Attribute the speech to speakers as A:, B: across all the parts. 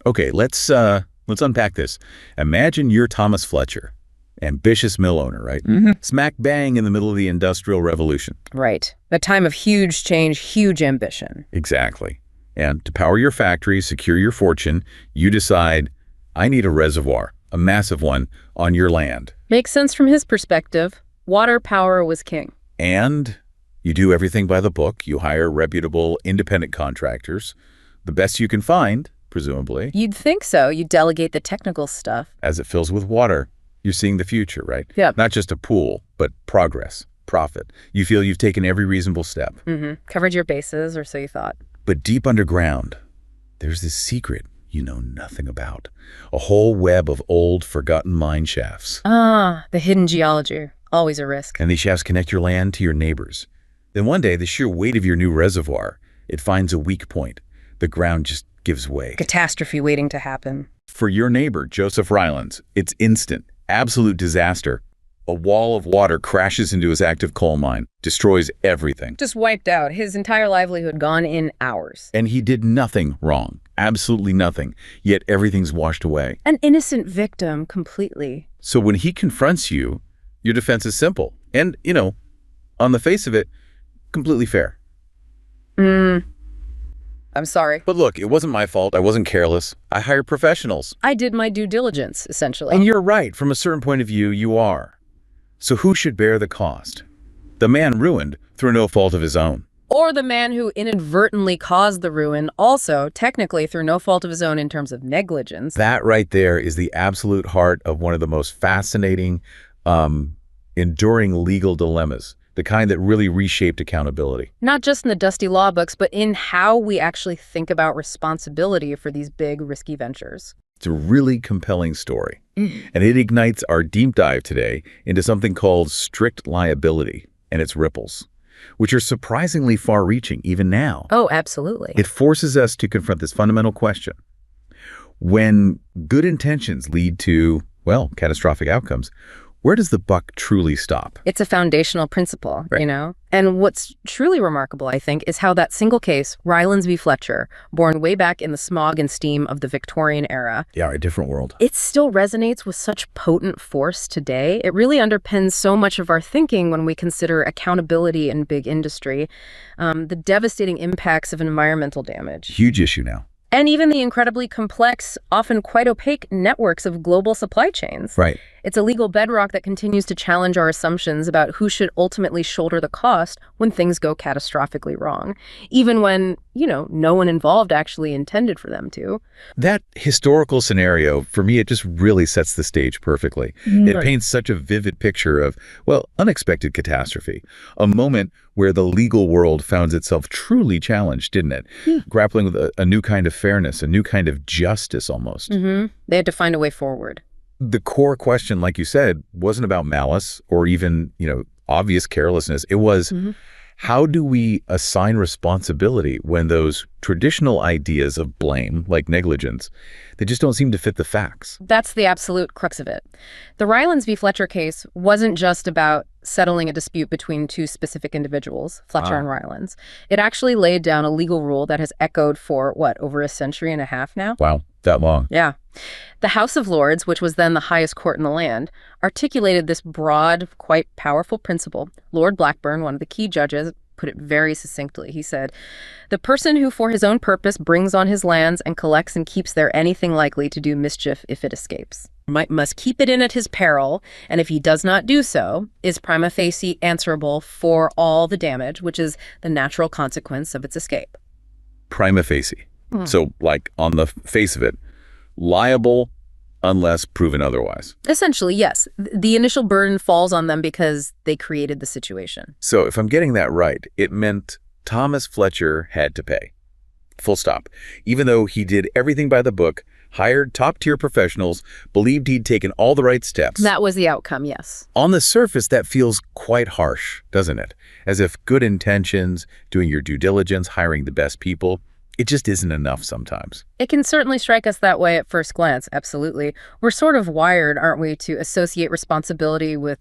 A: Okay, let's unpack this. Imagine you're Thomas Fletcher, ambitious mill owner, right? Smack bang in the middle of the Industrial Revolution.
B: Right. A time of huge change, huge ambition.
A: Exactly. And to power your factory, secure your fortune, you decide, I need a reservoir, a massive one, on your land.
B: Makes sense from his perspective. Water power was king.
A: And you do everything by the book. You hire reputable, independent contractors, the best you can find, presumably.
B: You'd think so. You delegate the technical stuff.
A: As it fills with water, you're seeing the future, right?
B: Yep.
A: Not just a pool, but progress, profit. You feel you've taken every reasonable step.
B: Covered your bases, or so you thought.
A: But deep underground, there's this secret you know nothing about. A whole web of old, forgotten mine shafts.
B: Ah, the hidden geology. Always a risk.
A: And these shafts connect your land to your neighbors. Then one day, the sheer weight of your new reservoir, it finds a weak point. The ground just gives way.
B: Catastrophe waiting to happen.
A: For your neighbor, Joseph Rylands, it's instant, absolute disaster. A wall of water crashes into his active coal mine, destroys everything.
B: Just wiped out. His entire livelihood gone in hours.
A: And he did nothing wrong, absolutely nothing, yet everything's washed away.
B: An innocent victim, completely.
A: So when he confronts you, your defense is simple. And, on the face of it, completely fair.
B: I'm sorry.
A: But look, it wasn't my fault. I wasn't careless. I hired professionals.
B: I did my due diligence, essentially.
A: And you're right. From a certain point of view, you are. So who should bear the cost? The man ruined through no fault of his own.
B: Or the man who inadvertently caused the ruin, also technically through no fault of his own in terms of negligence.
A: That right there is the absolute heart of one of the most fascinating, enduring legal dilemmas, the kind that really reshaped accountability.
B: Not just in the dusty law books, but in how we actually think about responsibility for these big, risky ventures.
A: It's a really compelling story. And it ignites our deep dive today into something called strict liability and its ripples, which are surprisingly far-reaching even now.
B: Oh, absolutely.
A: It forces us to confront this fundamental question. When good intentions lead to, catastrophic outcomes, where does the buck truly stop?
B: It's a foundational principle,
A: Right.
B: And what's truly remarkable, I think, is how that single case, Rylands v. Fletcher, born way back in the smog and steam of the Victorian era,
A: Yeah, a different world.
B: it still resonates with such potent force today. It really underpins so much of our thinking when we consider accountability in big industry, the devastating impacts of environmental damage.
A: Huge issue now.
B: And even the incredibly complex, often quite opaque networks of global supply chains.
A: Right.
B: It's a legal bedrock that continues to challenge our assumptions about who should ultimately shoulder the cost when things go catastrophically wrong, even when, no one involved actually intended for them to.
A: That historical scenario, for me, it just really sets the stage perfectly. It paints such a vivid picture of, unexpected catastrophe, a moment where the legal world found itself truly challenged, didn't it? Grappling with a new kind of fairness, a new kind of justice almost.
B: They had to find a way forward.
A: The core question, like you said, wasn't about malice or even, obvious carelessness. It was, how do we assign responsibility when those traditional ideas of blame, like negligence, they just don't seem to fit the facts?
B: That's the absolute crux of it. The Rylands v. Fletcher case wasn't just about settling a dispute between two specific individuals, Fletcher and Rylands. It actually laid down a legal rule that has echoed for, over a century and a half now?
A: Wow, that long.
B: Yeah. The House of Lords, which was then the highest court in the land, articulated this broad, quite powerful principle. Lord Blackburn, one of the key judges, put it very succinctly. He said, "The person who for his own purpose brings on his lands and collects and keeps there anything likely to do mischief if it escapes, must keep it in at his peril, and if he does not do so, is prima facie answerable for all the damage, which is the natural consequence of its escape."
A: Prima facie. So, on the face of it, liable unless proven otherwise.
B: Essentially, yes. The initial burden falls on them because they created the situation.
A: So if I'm getting that right, it meant Thomas Fletcher had to pay. Full stop. Even though he did everything by the book, hired top-tier professionals, believed he'd taken all the right steps.
B: That was the outcome, yes.
A: On the surface, that feels quite harsh, doesn't it? As if good intentions, doing your due diligence, hiring the best people, it just isn't enough sometimes.
B: It can certainly strike us that way at first glance, absolutely. We're sort of wired, aren't we, to associate responsibility with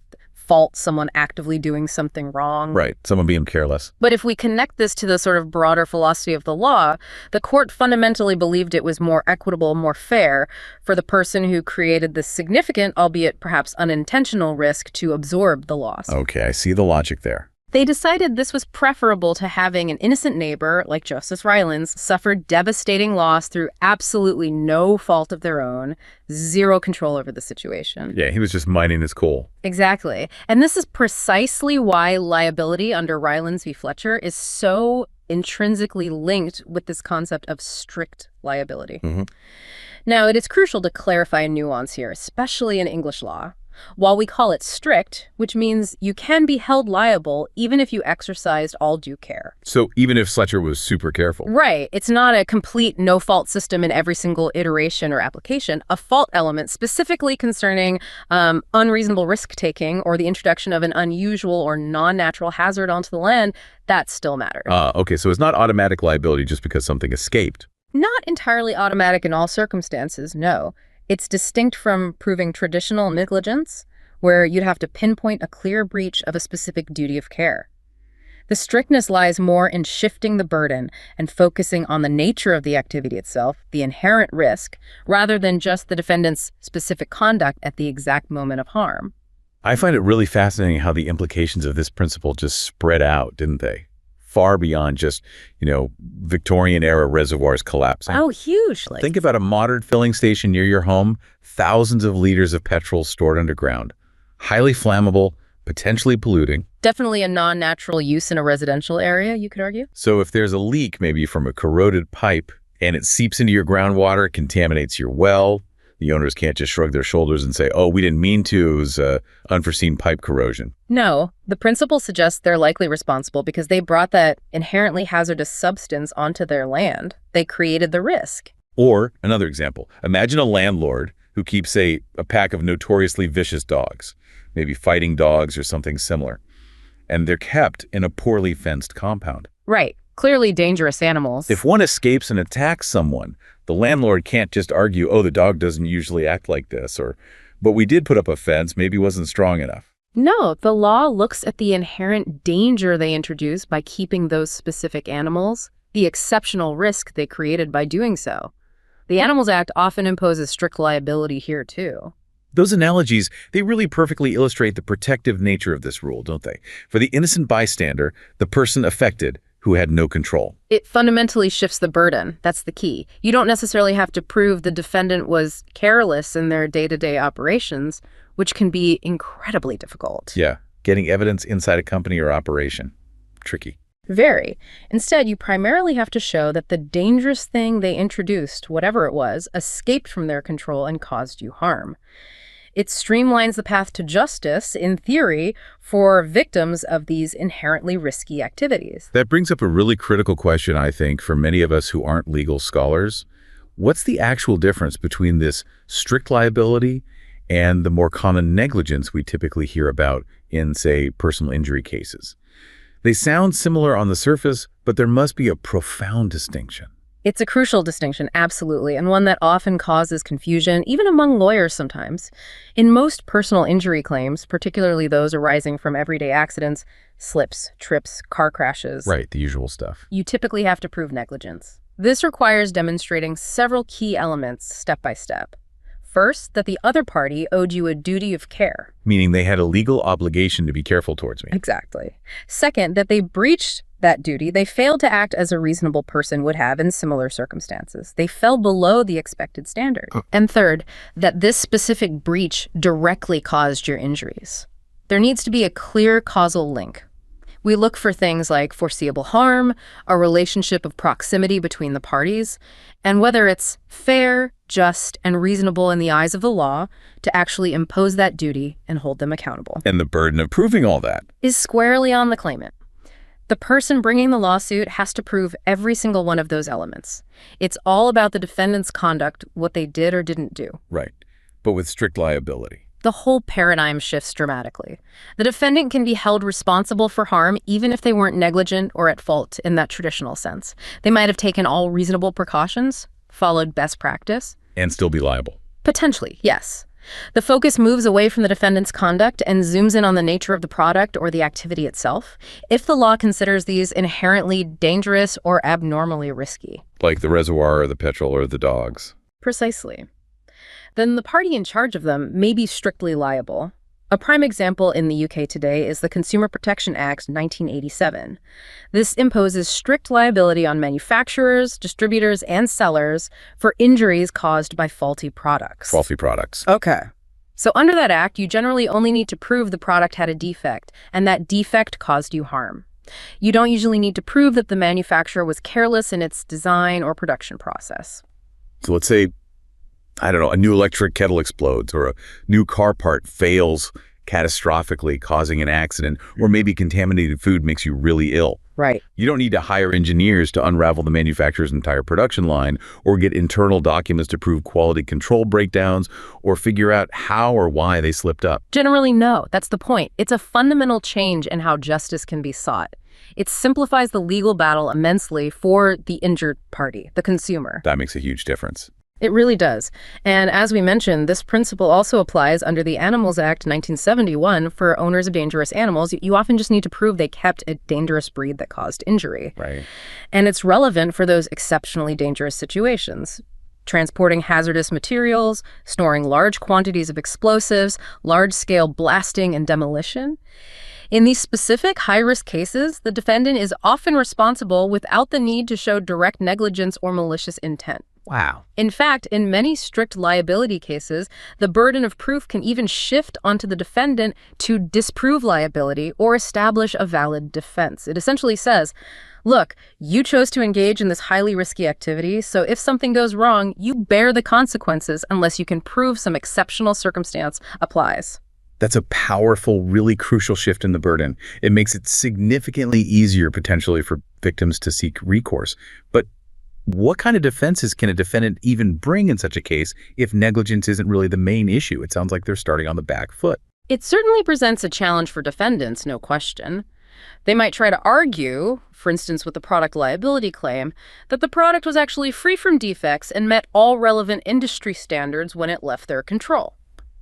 B: fault someone actively doing something wrong.
A: Right, someone being careless.
B: But if we connect this to the sort of broader philosophy of the law, the court fundamentally believed it was more equitable, more fair for the person who created this significant, albeit perhaps unintentional risk to absorb the loss.
A: Okay, I see the logic there.
B: They decided this was preferable to having an innocent neighbor, like Justice Rylands, suffer devastating loss through absolutely no fault of their own, zero control over the situation.
A: Yeah, he was just minding his coal.
B: Exactly. And this is precisely why liability under Rylands v. Fletcher is so intrinsically linked with this concept of strict liability. Now, it is crucial to clarify a nuance here, especially in English law. While we call it strict, which means you can be held liable even if you exercised all due care.
A: So even if Fletcher was super careful.
B: Right. It's not a complete no-fault system in every single iteration or application. A fault element specifically concerning unreasonable risk-taking or the introduction of an unusual or non-natural hazard onto the land, that still matters.
A: Okay, so it's not automatic liability just because something escaped.
B: Not entirely automatic in all circumstances, no. It's distinct from proving traditional negligence, where you'd have to pinpoint a clear breach of a specific duty of care. The strictness lies more in shifting the burden and focusing on the nature of the activity itself, the inherent risk, rather than just the defendant's specific conduct at the exact moment of harm.
A: I find it really fascinating how the implications of this principle just spread out, didn't they? Far beyond just, Victorian-era reservoirs collapsing.
B: Oh, hugely.
A: Think about a modern filling station near your home, thousands of liters of petrol stored underground, highly flammable, potentially polluting.
B: Definitely a non-natural use in a residential area, you could argue.
A: So if there's a leak, maybe from a corroded pipe, and it seeps into your groundwater, contaminates your well, the owners can't just shrug their shoulders and say, oh, we didn't mean to, it was unforeseen pipe corrosion.
B: No, the principle suggests they're likely responsible because they brought that inherently hazardous substance onto their land. They created the risk.
A: Or, another example, imagine a landlord who keeps, a pack of notoriously vicious dogs, maybe fighting dogs or something similar, and they're kept in a poorly fenced compound.
B: Right. Clearly dangerous animals.
A: If one escapes and attacks someone, the landlord can't just argue, oh, the dog doesn't usually act like this, but we did put up a fence, maybe it wasn't strong enough.
B: No, the law looks at the inherent danger they introduced by keeping those specific animals, the exceptional risk they created by doing so. The Animals Act often imposes strict liability here, too.
A: Those analogies, they really perfectly illustrate the protective nature of this rule, don't they? For the innocent bystander, the person affected, who had no control.
B: It fundamentally shifts the burden. That's the key. You don't necessarily have to prove the defendant was careless in their day-to-day operations, which can be incredibly difficult.
A: Yeah, getting evidence inside a company or operation. Tricky.
B: Very. Instead, you primarily have to show that the dangerous thing they introduced, whatever it was, escaped from their control and caused you harm. It streamlines the path to justice, in theory, for victims of these inherently risky activities.
A: That brings up a really critical question, I think, for many of us who aren't legal scholars. What's the actual difference between this strict liability and the more common negligence we typically hear about in, say, personal injury cases? They sound similar on the surface, but there must be a profound distinction.
B: It's a crucial distinction, absolutely, and one that often causes confusion, even among lawyers sometimes. In most personal injury claims, particularly those arising from everyday accidents, slips, trips, car crashes.
A: Right, the usual stuff.
B: You typically have to prove negligence. This requires demonstrating several key elements step by step. First, that the other party owed you a duty of care.
A: Meaning they had a legal obligation to be careful towards me.
B: Exactly. Second, that they breached that duty. They failed to act as a reasonable person would have in similar circumstances. They fell below the expected standard. And third, that this specific breach directly caused your injuries. There needs to be a clear causal link. We look for things like foreseeable harm, a relationship of proximity between the parties, and whether it's fair, just, and reasonable in the eyes of the law to actually impose that duty and hold them accountable.
A: And the burden of proving all that
B: is squarely on the claimant. The person bringing the lawsuit has to prove every single one of those elements. It's all about the defendant's conduct, what they did or didn't do.
A: Right, but with strict liability.
B: The whole paradigm shifts dramatically. The defendant can be held responsible for harm even if they weren't negligent or at fault in that traditional sense. They might have taken all reasonable precautions, followed best practice.
A: And still be liable.
B: Potentially, yes. The focus moves away from the defendant's conduct and zooms in on the nature of the product or the activity itself, if the law considers these inherently dangerous or abnormally risky.
A: Like the reservoir or the petrol or the dogs.
B: Precisely. Then the party in charge of them may be strictly liable. A prime example in the UK today is the Consumer Protection Act 1987. This imposes strict liability on manufacturers, distributors, and sellers for injuries caused by faulty products.
A: Faulty products.
B: Okay. So under that act, you generally only need to prove the product had a defect, and that defect caused you harm. You don't usually need to prove that the manufacturer was careless in its design or production process.
A: So let's say, I don't know, a new electric kettle explodes or a new car part fails catastrophically, causing an accident, or maybe contaminated food makes you really ill.
B: Right.
A: You don't need to hire engineers to unravel the manufacturer's entire production line or get internal documents to prove quality control breakdowns or figure out how or why they slipped up.
B: Generally, no. That's the point. It's a fundamental change in how justice can be sought. It simplifies the legal battle immensely for the injured party, the consumer.
A: That makes a huge difference.
B: It really does. And as we mentioned, this principle also applies under the Animals Act 1971 for owners of dangerous animals. You often just need to prove they kept a dangerous breed that caused injury.
A: Right.
B: And it's relevant for those exceptionally dangerous situations. Transporting hazardous materials, storing large quantities of explosives, large-scale blasting and demolition. In these specific high-risk cases, the defendant is often responsible without the need to show direct negligence or malicious intent.
A: Wow.
B: In fact, in many strict liability cases, the burden of proof can even shift onto the defendant to disprove liability or establish a valid defense. It essentially says, look, you chose to engage in this highly risky activity, so if something goes wrong, you bear the consequences unless you can prove some exceptional circumstance applies.
A: That's a powerful, really crucial shift in the burden. It makes it significantly easier potentially for victims to seek recourse. But what kind of defenses can a defendant even bring in such a case if negligence isn't really the main issue? It sounds like they're starting on the back foot.
B: It certainly presents a challenge for defendants, no question. They might try to argue, for instance with the product liability claim, that the product was actually free from defects and met all relevant industry standards when it left their control.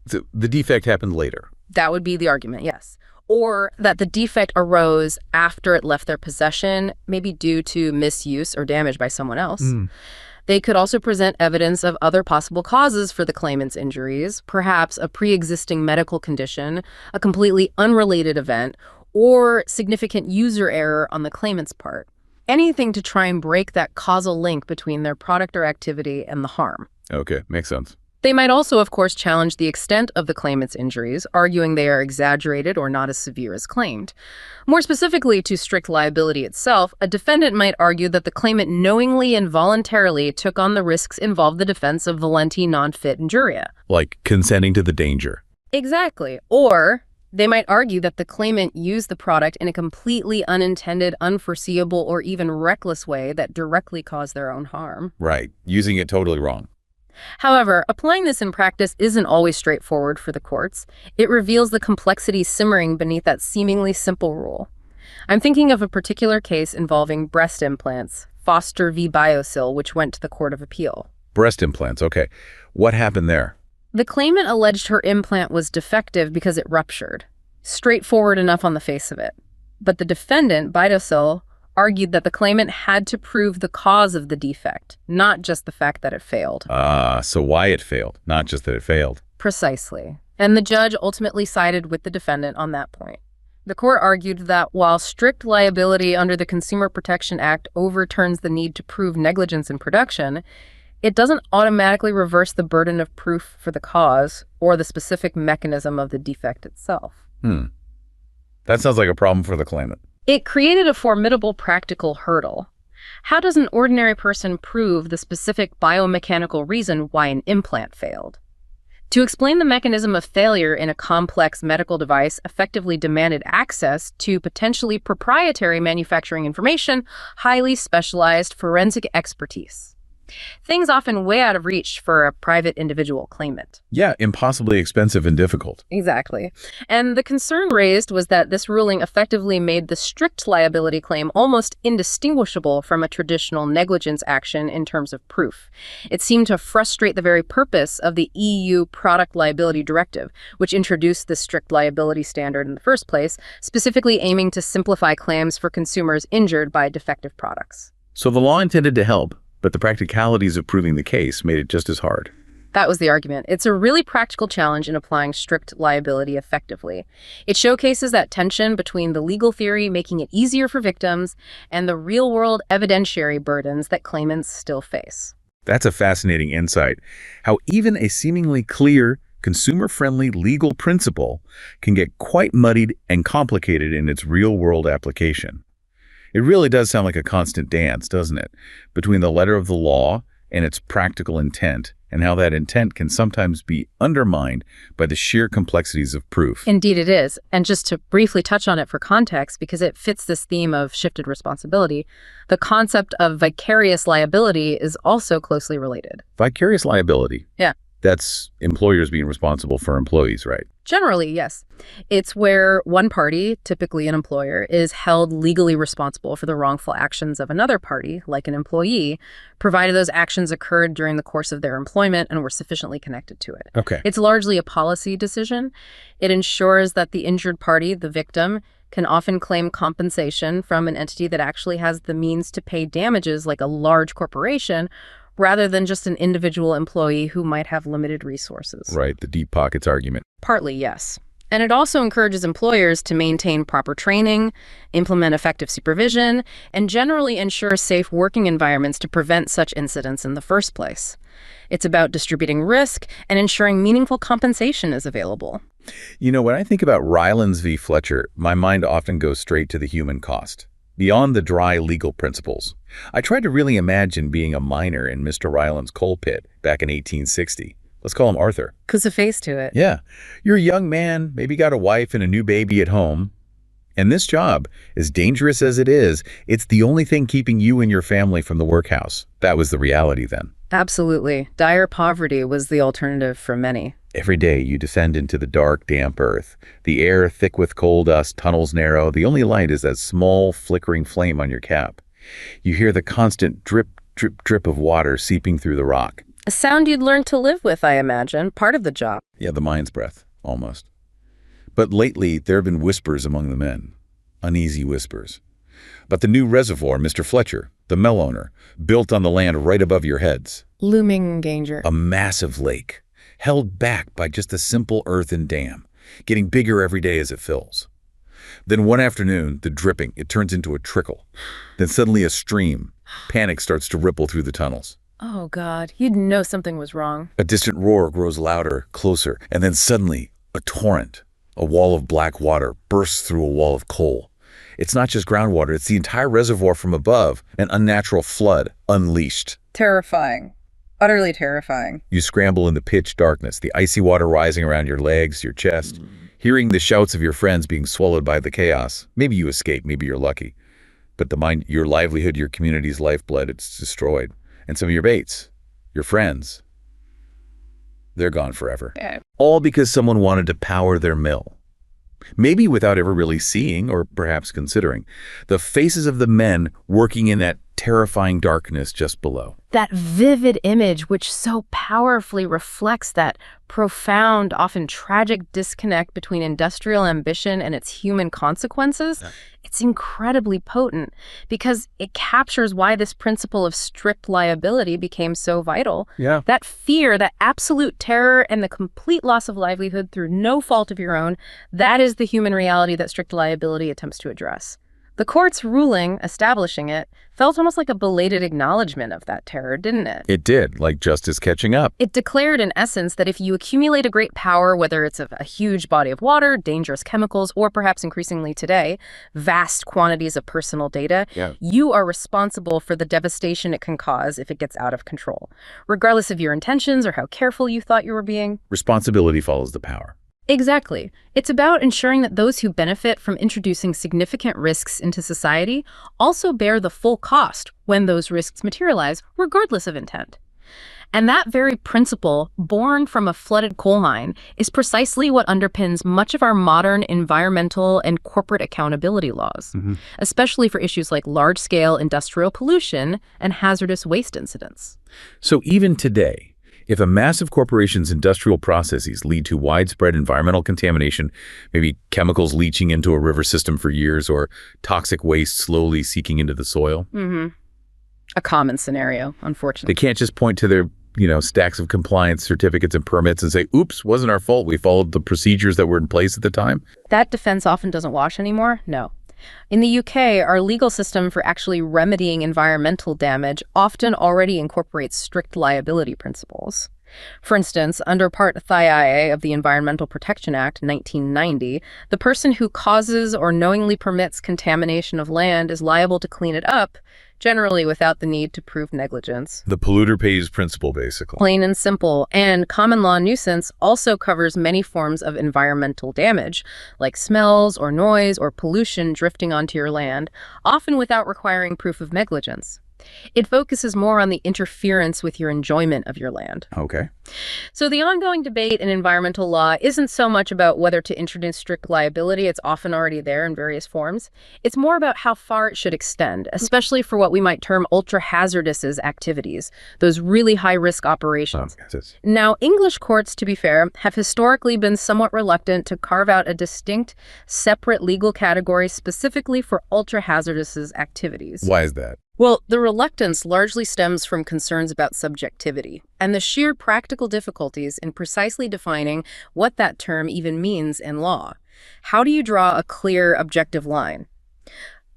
A: So the defect happened later.
B: That would be the argument, yes. Or that the defect arose after it left their possession, maybe due to misuse or damage by someone else. They could also present evidence of other possible causes for the claimant's injuries, perhaps a pre-existing medical condition, a completely unrelated event, or significant user error on the claimant's part. Anything to try and break that causal link between their product or activity and the harm.
A: Okay, makes sense.
B: They might also, of course, challenge the extent of the claimant's injuries, arguing they are exaggerated or not as severe as claimed. More specifically to strict liability itself, a defendant might argue that the claimant knowingly and voluntarily took on the risks involved the defense of valenti non fit injuria.
A: Like consenting to the danger.
B: Exactly. Or they might argue that the claimant used the product in a completely unintended, unforeseeable, or even reckless way that directly caused their own harm.
A: Right. Using it totally wrong.
B: However, applying this in practice isn't always straightforward for the courts. It reveals the complexity simmering beneath that seemingly simple rule. I'm thinking of a particular case involving breast implants, Foster v. Biosil, which went to the Court of Appeal.
A: Breast implants, okay. What happened there?
B: The claimant alleged her implant was defective because it ruptured. Straightforward enough on the face of it. But the defendant, Biosil, argued that the claimant had to prove the cause of the defect, not just the fact that it failed.
A: So why it failed, not just that it failed.
B: Precisely. And the judge ultimately sided with the defendant on that point. The court argued that while strict liability under the Consumer Protection Act overturns the need to prove negligence in production, it doesn't automatically reverse the burden of proof for the cause or the specific mechanism of the defect itself.
A: That sounds like a problem for the claimant.
B: It created a formidable practical hurdle. How does an ordinary person prove the specific biomechanical reason why an implant failed? To explain the mechanism of failure in a complex medical device effectively demanded access to potentially proprietary manufacturing information, highly specialized forensic expertise. Things often way out of reach for a private individual claimant.
A: Yeah, impossibly expensive and difficult.
B: Exactly. And the concern raised was that this ruling effectively made the strict liability claim almost indistinguishable from a traditional negligence action in terms of proof. It seemed to frustrate the very purpose of the EU Product Liability Directive, which introduced the strict liability standard in the first place, specifically aiming to simplify claims for consumers injured by defective products.
A: So the law intended to help, but the practicalities of proving the case made it just as hard.
B: That was the argument. It's a really practical challenge in applying strict liability effectively. It showcases that tension between the legal theory making it easier for victims and the real-world evidentiary burdens that claimants still face.
A: That's a fascinating insight. How even a seemingly clear, consumer-friendly legal principle can get quite muddied and complicated in its real-world application. It really does sound like a constant dance, doesn't it, between the letter of the law and its practical intent, and how that intent can sometimes be undermined by the sheer complexities of proof.
B: Indeed it is. And just to briefly touch on it for context, because it fits this theme of shifted responsibility, the concept of vicarious liability is also closely related.
A: Vicarious liability?
B: Yeah.
A: That's employers being responsible for employees, right?
B: Generally, yes. It's where one party, typically an employer, is held legally responsible for the wrongful actions of another party, like an employee, provided those actions occurred during the course of their employment and were sufficiently connected to it.
A: Okay.
B: It's largely a policy decision. It ensures that the injured party, the victim, can often claim compensation from an entity that actually has the means to pay damages, like a large corporation, rather than just an individual employee who might have limited resources.
A: Right, the deep pockets argument.
B: Partly, yes. And it also encourages employers to maintain proper training, implement effective supervision, and generally ensure safe working environments to prevent such incidents in the first place. It's about distributing risk and ensuring meaningful compensation is available.
A: You know, when I think about Rylands v. Fletcher, my mind often goes straight to the human cost. Beyond the dry legal principles, I tried to really imagine being a miner in Mr. Rylands' coal pit back in 1860. Let's call him Arthur.
B: Puts a face to it.
A: Yeah. You're a young man, maybe got a wife and a new baby at home. And this job, as dangerous as it is, it's the only thing keeping you and your family from the workhouse. That was the reality then.
B: Absolutely. Dire poverty was the alternative for many.
A: Every day you descend into the dark, damp earth. The air thick with coal dust, tunnels narrow. The only light is that small, flickering flame on your cap. You hear the constant drip, drip, drip of water seeping through the rock.
B: A sound you'd learn to live with, I imagine. Part of the job.
A: Yeah, the mind's breath, almost. But lately, there have been whispers among the men. Uneasy whispers. But the new reservoir, Mr. Fletcher, the mill owner, built on the land right above your heads.
B: Looming danger.
A: A massive lake, held back by just a simple earthen dam, getting bigger every day as it fills. Then one afternoon, the dripping, it turns into a trickle. Then suddenly a stream. Panic starts to ripple through the tunnels.
B: Oh, God. You'd know something was wrong.
A: A distant roar grows louder, closer, and then suddenly, a torrent. A wall of black water bursts through a wall of coal. It's not just groundwater, it's the entire reservoir from above, an unnatural flood, unleashed.
B: Terrifying. Utterly terrifying.
A: You scramble in the pitch darkness, the icy water rising around your legs, your chest, hearing the shouts of your friends being swallowed by the chaos. Maybe you escape, maybe you're lucky. But your livelihood, your community's lifeblood, it's destroyed. And some of your mates, your friends, they're gone forever.
B: Yeah.
A: All because someone wanted to power their mill. Maybe without ever really seeing, or perhaps considering, the faces of the men working in that terrifying darkness just below.
B: That vivid image which so powerfully reflects that profound, often tragic disconnect between industrial ambition and its human consequences, it's incredibly potent because it captures why this principle of strict liability became so vital.
A: Yeah.
B: That fear, that absolute terror, and the complete loss of livelihood through no fault of your own, that is the human reality that strict liability attempts to address. The court's ruling establishing it felt almost like a belated acknowledgement of that terror, didn't it?
A: It did, like justice catching up.
B: It declared, in essence, that if you accumulate a great power, whether it's a huge body of water, dangerous chemicals, or perhaps increasingly today, vast quantities of personal data, you are responsible for the devastation it can cause if it gets out of control, regardless of your intentions or how careful you thought you were being.
A: Responsibility follows the power.
B: Exactly. It's about ensuring that those who benefit from introducing significant risks into society also bear the full cost when those risks materialize, regardless of intent. And that very principle, born from a flooded coal mine, is precisely what underpins much of our modern environmental and corporate accountability laws, especially for issues like large-scale industrial pollution and hazardous waste incidents.
A: So even today, if a massive corporation's industrial processes lead to widespread environmental contamination, maybe chemicals leaching into a river system for years or toxic waste slowly seeping into the soil.
B: A common scenario, unfortunately.
A: They can't just point to their stacks of compliance certificates and permits and say, oops, wasn't our fault. We followed the procedures that were in place at the time.
B: That defense often doesn't wash anymore? No. In the UK, our legal system for actually remedying environmental damage often already incorporates strict liability principles. For instance, under Part III of the Environmental Protection Act, 1990, the person who causes or knowingly permits contamination of land is liable to clean it up, generally without the need to prove negligence.
A: The polluter pays principle, basically.
B: Plain and simple. And common law nuisance also covers many forms of environmental damage, like smells or noise or pollution drifting onto your land, often without requiring proof of negligence. It focuses more on the interference with your enjoyment of your land.
A: Okay.
B: So the ongoing debate in environmental law isn't so much about whether to introduce strict liability. It's often already there in various forms. It's more about how far it should extend, especially for what we might term ultra-hazardous activities, those really high-risk operations. Now, English courts, to be fair, have historically been somewhat reluctant to carve out a distinct, separate legal category specifically for ultra-hazardous activities.
A: Why is that?
B: Well, the reluctance largely stems from concerns about subjectivity and the sheer practical difficulties in precisely defining what that term even means in law. How do you draw a clear, objective line?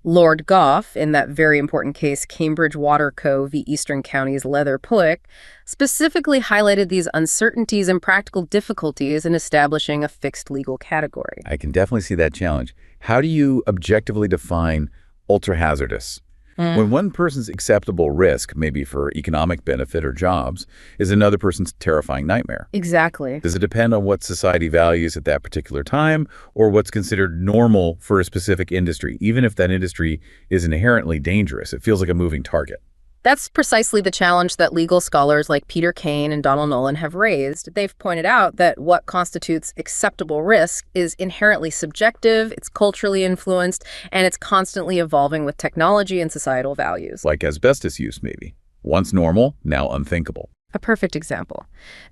B: Lord Gough, in that very important case, Cambridge Water Co. v. Eastern Counties Leather Pullock, specifically highlighted these uncertainties and practical difficulties in establishing a fixed legal category.
A: I can definitely see that challenge. How do you objectively define ultra-hazardous? When one person's acceptable risk, maybe for economic benefit or jobs, is another person's terrifying nightmare.
B: Exactly.
A: Does it depend on what society values at that particular time or what's considered normal for a specific industry? Even if that industry is inherently dangerous, it feels like a moving target.
B: That's precisely the challenge that legal scholars like Peter Kane and Donald Nolan have raised. They've pointed out that what constitutes acceptable risk is inherently subjective, it's culturally influenced, and it's constantly evolving with technology and societal values.
A: Like asbestos use, maybe. Once normal, now unthinkable.
B: A perfect example.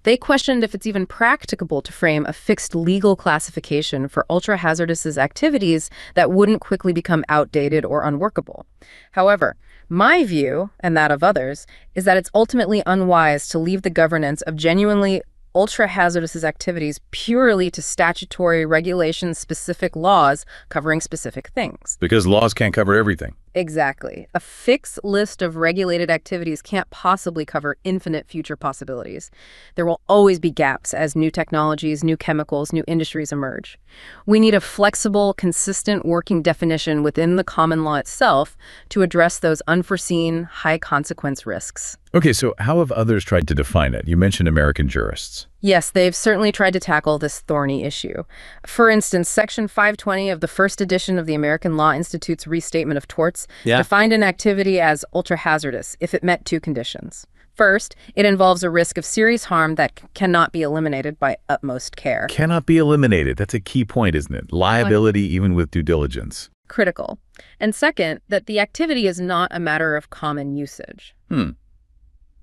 B: They questioned if it's even practicable to frame a fixed legal classification for ultra-hazardous activities that wouldn't quickly become outdated or unworkable. However, my view, and that of others, is that it's ultimately unwise to leave the governance of genuinely ultra-hazardous activities purely to statutory regulation-specific laws covering specific things.
A: Because laws can't cover everything.
B: Exactly. A fixed list of regulated activities can't possibly cover infinite future possibilities. There will always be gaps as new technologies, new chemicals, new industries emerge. We need a flexible, consistent working definition within the common law itself to address those unforeseen, high-consequence risks.
A: Okay, so how have others tried to define it? You mentioned American jurists.
B: Yes, they've certainly tried to tackle this thorny issue. For instance, Section 520 of the first edition of the American Law Institute's Restatement of Torts defined an activity as ultra-hazardous if it met two conditions. First, it involves a risk of serious harm that cannot be eliminated by utmost care.
A: Cannot be eliminated. That's a key point, isn't it? Liability even with due diligence.
B: Critical. And second, that the activity is not a matter of common usage.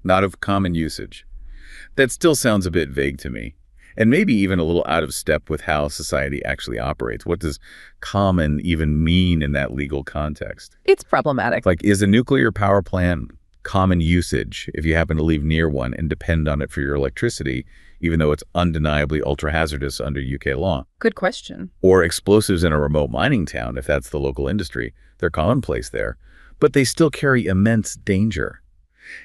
A: Not of common usage. That still sounds a bit vague to me, and maybe even a little out of step with how society actually operates. What does common even mean in that legal context?
B: It's problematic.
A: Like, is a nuclear power plant common usage if you happen to live near one and depend on it for your electricity, even though it's undeniably ultra-hazardous under UK law?
B: Good question.
A: Or explosives in a remote mining town, if that's the local industry. They're commonplace there, but they still carry immense danger.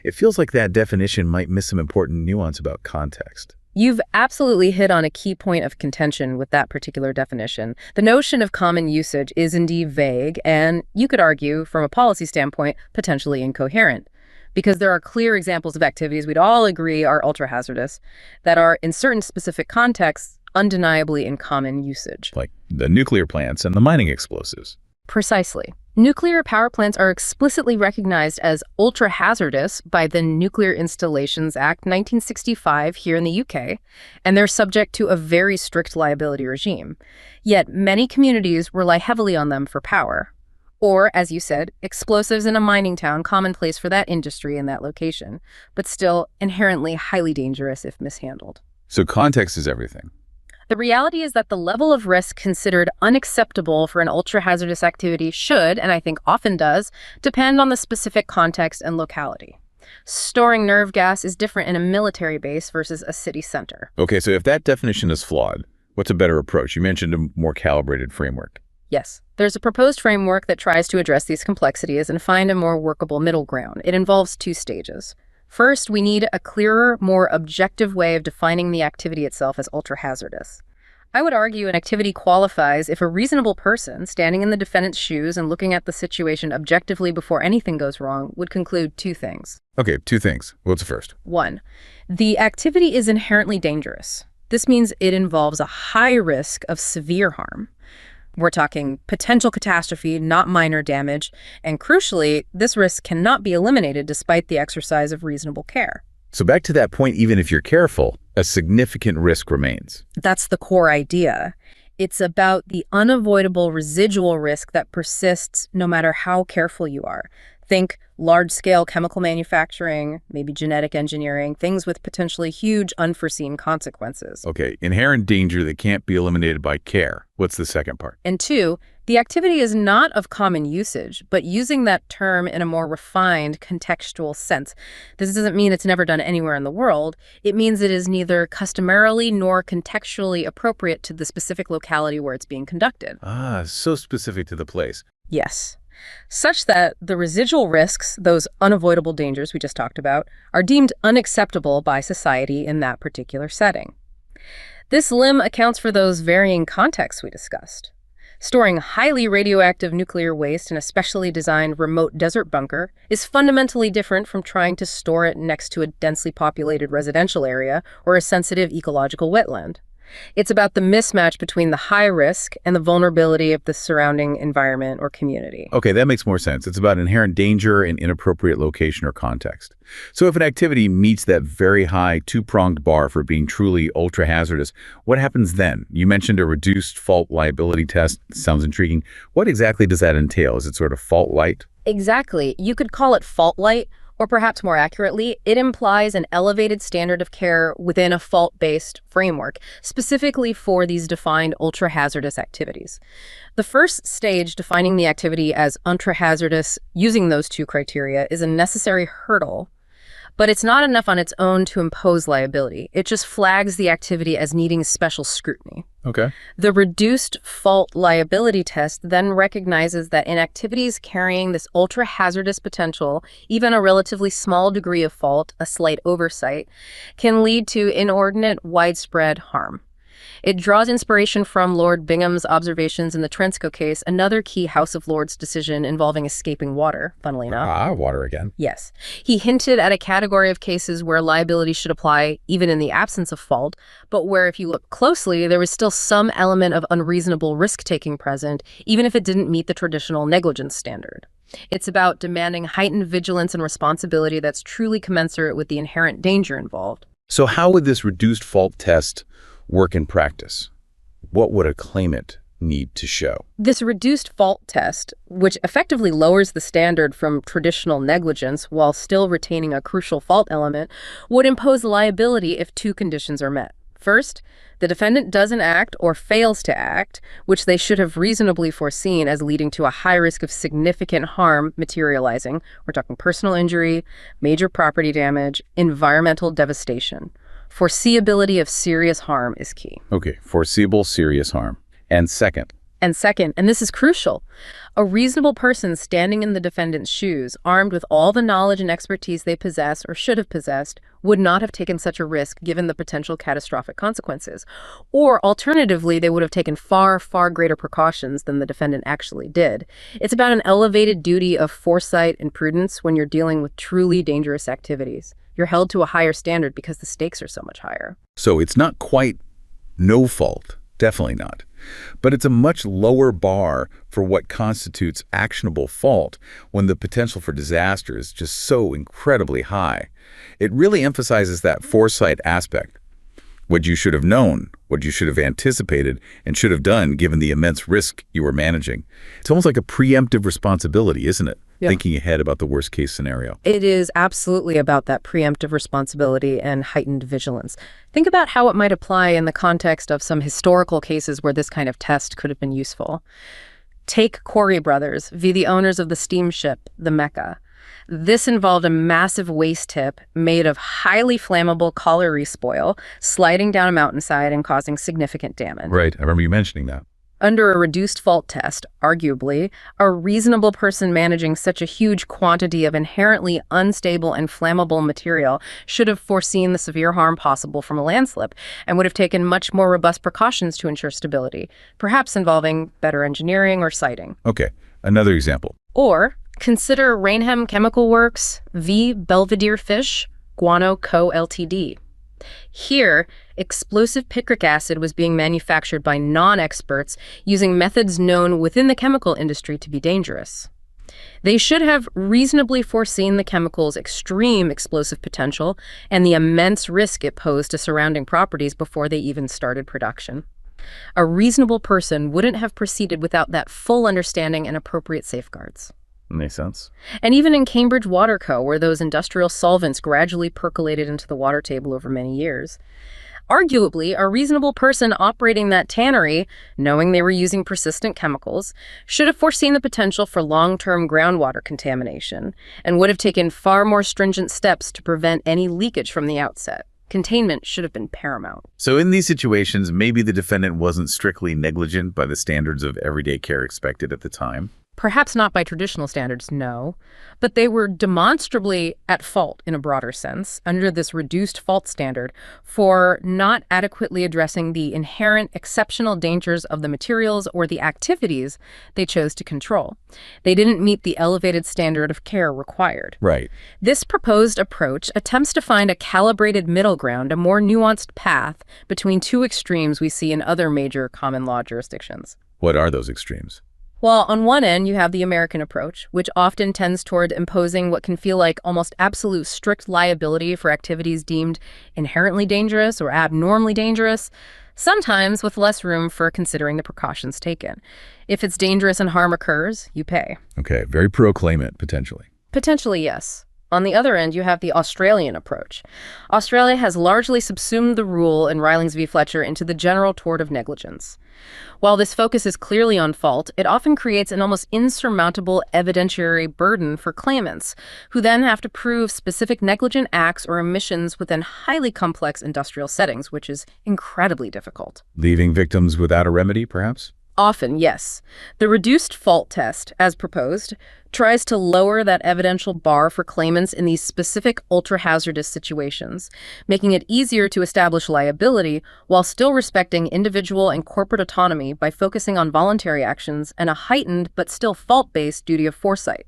A: It feels like that definition might miss some important nuance about context.
B: You've absolutely hit on a key point of contention with that particular definition. The notion of common usage is indeed vague, and you could argue, from a policy standpoint, potentially incoherent. Because there are clear examples of activities we'd all agree are ultra-hazardous that are, in certain specific contexts, undeniably in common usage.
A: Like the nuclear plants and the mining explosives.
B: Precisely. Nuclear power plants are explicitly recognized as ultra-hazardous by the Nuclear Installations Act 1965 here in the UK, and they're subject to a very strict liability regime. Yet many communities rely heavily on them for power. Or, as you said, explosives in a mining town, commonplace for that industry in that location, but still inherently highly dangerous if mishandled.
A: So context is everything.
B: The reality is that the level of risk considered unacceptable for an ultra-hazardous activity should, and I think often does, depend on the specific context and locality. Storing nerve gas is different in a military base versus a city center.
A: Okay, so if that definition is flawed, what's a better approach? You mentioned a more calibrated framework.
B: Yes, there's a proposed framework that tries to address these complexities and find a more workable middle ground. It involves 2 stages. First, we need a clearer, more objective way of defining the activity itself as ultra-hazardous. I would argue an activity qualifies if a reasonable person, standing in the defendant's shoes and looking at the situation objectively before anything goes wrong, would conclude 2 things.
A: Okay, 2 things. What's the first?
B: 1, the activity is inherently dangerous. This means it involves a high risk of severe harm. We're talking potential catastrophe, not minor damage, and crucially, this risk cannot be eliminated despite the exercise of reasonable care.
A: So back to that point, even if you're careful, a significant risk remains.
B: That's the core idea. It's about the unavoidable residual risk that persists no matter how careful you are. Think large-scale chemical manufacturing, maybe genetic engineering, things with potentially huge unforeseen consequences.
A: Okay, inherent danger that can't be eliminated by care. What's the second part?
B: And 2, the activity is not of common usage, but using that term in a more refined contextual sense. This doesn't mean it's never done anywhere in the world. It means it is neither customarily nor contextually appropriate to the specific locality where it's being conducted.
A: Ah, so specific to the place.
B: Yes. Such that the residual risks, those unavoidable dangers we just talked about, are deemed unacceptable by society in that particular setting. This limb accounts for those varying contexts we discussed. Storing highly radioactive nuclear waste in a specially designed remote desert bunker is fundamentally different from trying to store it next to a densely populated residential area or a sensitive ecological wetland. It's about the mismatch between the high risk and the vulnerability of the surrounding environment or community.
A: Okay, that makes more sense. It's about inherent danger in inappropriate location or context. So if an activity meets that very high 2-pronged bar for being truly ultra-hazardous, what happens then? You mentioned a reduced fault liability test. Sounds intriguing. What exactly does that entail? Is it sort of fault light?
B: Exactly. You could call it fault light, or perhaps more accurately, it implies an elevated standard of care within a fault-based framework, specifically for these defined ultra-hazardous activities. The first stage, defining the activity as ultra-hazardous using those 2 criteria, is a necessary hurdle, but it's not enough on its own to impose liability. It just flags the activity as needing special scrutiny.
A: Okay.
B: The reduced fault liability test then recognizes that in activities carrying this ultra-hazardous potential, even a relatively small degree of fault, a slight oversight, can lead to inordinate, widespread harm. It draws inspiration from Lord Bingham's observations in the Trensko case, another key House of Lords decision involving escaping water, funnily enough.
A: Ah, water again.
B: Yes. He hinted at a category of cases where liability should apply even in the absence of fault, but where if you look closely, there was still some element of unreasonable risk-taking present, even if it didn't meet the traditional negligence standard. It's about demanding heightened vigilance and responsibility that's truly commensurate with the inherent danger involved.
A: So how would this reduced fault test work in practice? What would a claimant need to show?
B: This reduced fault test, which effectively lowers the standard from traditional negligence while still retaining a crucial fault element, would impose liability if 2 conditions are met. First, the defendant doesn't act or fails to act, which they should have reasonably foreseen as leading to a high risk of significant harm materializing. We're talking personal injury, major property damage, environmental devastation. Foreseeability of serious harm is key.
A: Okay, foreseeable serious harm. And second,
B: and this is crucial, a reasonable person standing in the defendant's shoes, armed with all the knowledge and expertise they possess or should have possessed, would not have taken such a risk given the potential catastrophic consequences. Or alternatively, they would have taken far, far greater precautions than the defendant actually did. It's about an elevated duty of foresight and prudence when you're dealing with truly dangerous activities. You're held to a higher standard because the stakes are so much higher.
A: so it's not quite no fault. Definitely not. But it's a much lower bar for what constitutes actionable fault when the potential for disaster is just so incredibly high. It really emphasizes that foresight aspect. What you should have known, what you should have anticipated, and should have done given the immense risk you were managing. It's almost like a preemptive responsibility, isn't it?
B: Yeah.
A: Thinking ahead about the worst-case scenario.
B: It is absolutely about that preemptive responsibility and heightened vigilance. Think about how it might apply in the context of some historical cases where this kind of test could have been useful. Take Corey Brothers v. the owners of the steamship, the Mecca. This involved a massive waste tip made of highly flammable colliery spoil sliding down a mountainside and causing significant damage.
A: Right, I remember you mentioning that.
B: Under a reduced fault test, arguably, a reasonable person managing such a huge quantity of inherently unstable and flammable material should have foreseen the severe harm possible from a landslip and would have taken much more robust precautions to ensure stability, perhaps involving better engineering or siting.
A: Okay, another example.
B: Or consider Rainham Chemical Works v. Belvedere Fish, Guano Co. Ltd. Here, explosive picric acid was being manufactured by non-experts using methods known within the chemical industry to be dangerous. They should have reasonably foreseen the chemical's extreme explosive potential and the immense risk it posed to surrounding properties before they even started production. A reasonable person wouldn't have proceeded without that full understanding and appropriate safeguards.
A: Makes sense.
B: And even in Cambridge Water Co., where those industrial solvents gradually percolated into the water table over many years. Arguably, a reasonable person operating that tannery, knowing they were using persistent chemicals, should have foreseen the potential for long-term groundwater contamination and would have taken far more stringent steps to prevent any leakage from the outset. Containment should have been paramount.
A: So in these situations, maybe the defendant wasn't strictly negligent by the standards of everyday care expected at the time.
B: Perhaps not by traditional standards, no, but they were demonstrably at fault in a broader sense under this reduced fault standard for not adequately addressing the inherent exceptional dangers of the materials or the activities they chose to control. They didn't meet the elevated standard of care required.
A: Right.
B: This proposed approach attempts to find a calibrated middle ground, a more nuanced path between two extremes we see in other major common law jurisdictions.
A: What are those extremes?
B: Well, on one end, you have the American approach, which often tends toward imposing what can feel like almost absolute strict liability for activities deemed inherently dangerous or abnormally dangerous, sometimes with less room for considering the precautions taken. If it's dangerous and harm occurs, you pay.
A: Okay, very pro-claimant, potentially.
B: Potentially, yes. On the other end, you have the Australian approach. Australia has largely subsumed the rule in Rylands v. Fletcher into the general tort of negligence. While this focus is clearly on fault, it often creates an almost insurmountable evidentiary burden for claimants, who then have to prove specific negligent acts or omissions within highly complex industrial settings, which is incredibly difficult.
A: Leaving victims without a remedy, perhaps?
B: Often, yes. The reduced fault test, as proposed, tries to lower that evidential bar for claimants in these specific ultra-hazardous situations, making it easier to establish liability while still respecting individual and corporate autonomy by focusing on voluntary actions and a heightened but still fault-based duty of foresight.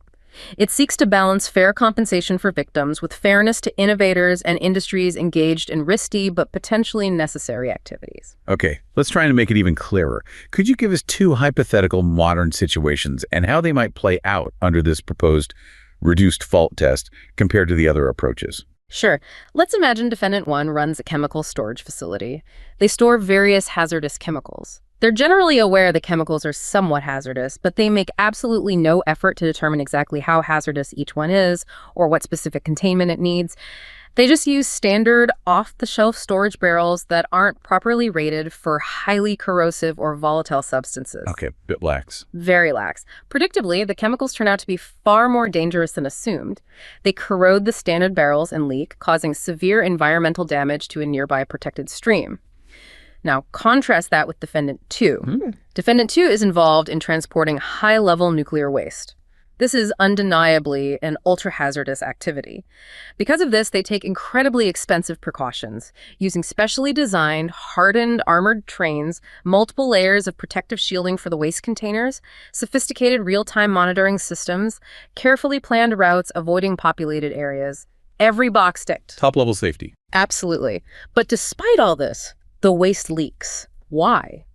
B: It seeks to balance fair compensation for victims with fairness to innovators and industries engaged in risky but potentially necessary activities.
A: Okay, let's try and make it even clearer. Could you give us two hypothetical modern situations and how they might play out under this proposed reduced fault test compared to the other approaches?
B: Sure. Let's imagine Defendant 1 runs a chemical storage facility. They store various hazardous chemicals. They're generally aware the chemicals are somewhat hazardous, but they make absolutely no effort to determine exactly how hazardous each one is or what specific containment it needs. They just use standard off-the-shelf storage barrels that aren't properly rated for highly corrosive or volatile substances.
A: Okay, bit lax.
B: Very lax. Predictably, the chemicals turn out to be far more dangerous than assumed. They corrode the standard barrels and leak, causing severe environmental damage to a nearby protected stream. Now, contrast that with Defendant 2. Defendant 2 is involved in transporting high-level nuclear waste. This is undeniably an ultra-hazardous activity. Because of this, they take incredibly expensive precautions, using specially designed, hardened, armored trains, multiple layers of protective shielding for the waste containers, sophisticated real-time monitoring systems, carefully planned routes avoiding populated areas. Every box ticked.
A: Top-level safety.
B: Absolutely. But despite all this, The waste leaks. Why?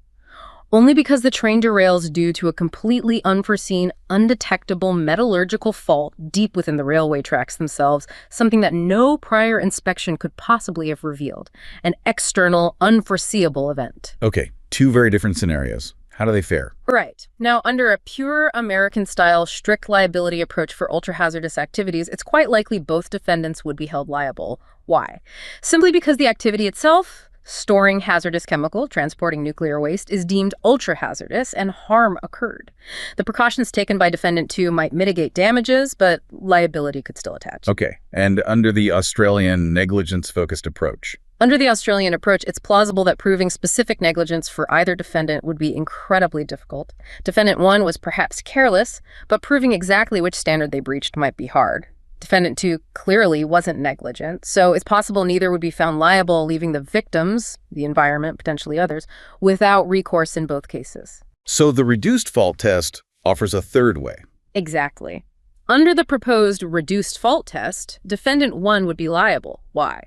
B: Only because the train derails due to a completely unforeseen, undetectable metallurgical fault deep within the railway tracks themselves, something that no prior inspection could possibly have revealed. An external, unforeseeable event.
A: Okay, two very different scenarios. How do they fare?
B: Right. Now, under a pure American-style strict liability approach for ultra-hazardous activities, it's quite likely both defendants would be held liable. Why? Simply because the activity itself, storing hazardous chemical, transporting nuclear waste, is deemed ultra-hazardous and harm occurred. The precautions taken by Defendant 2 might mitigate damages, but liability could still attach.
A: Okay, and under the Australian negligence-focused approach?
B: Under the Australian approach, it's plausible that proving specific negligence for either defendant would be incredibly difficult. Defendant 1 was perhaps careless, but proving exactly which standard they breached might be hard. Defendant 2 clearly wasn't negligent, so it's possible neither would be found liable, leaving the victims, the environment, potentially others, without recourse in both cases.
A: So the reduced fault test offers a third way.
B: Exactly. Under the proposed reduced fault test, Defendant 1 would be liable. Why?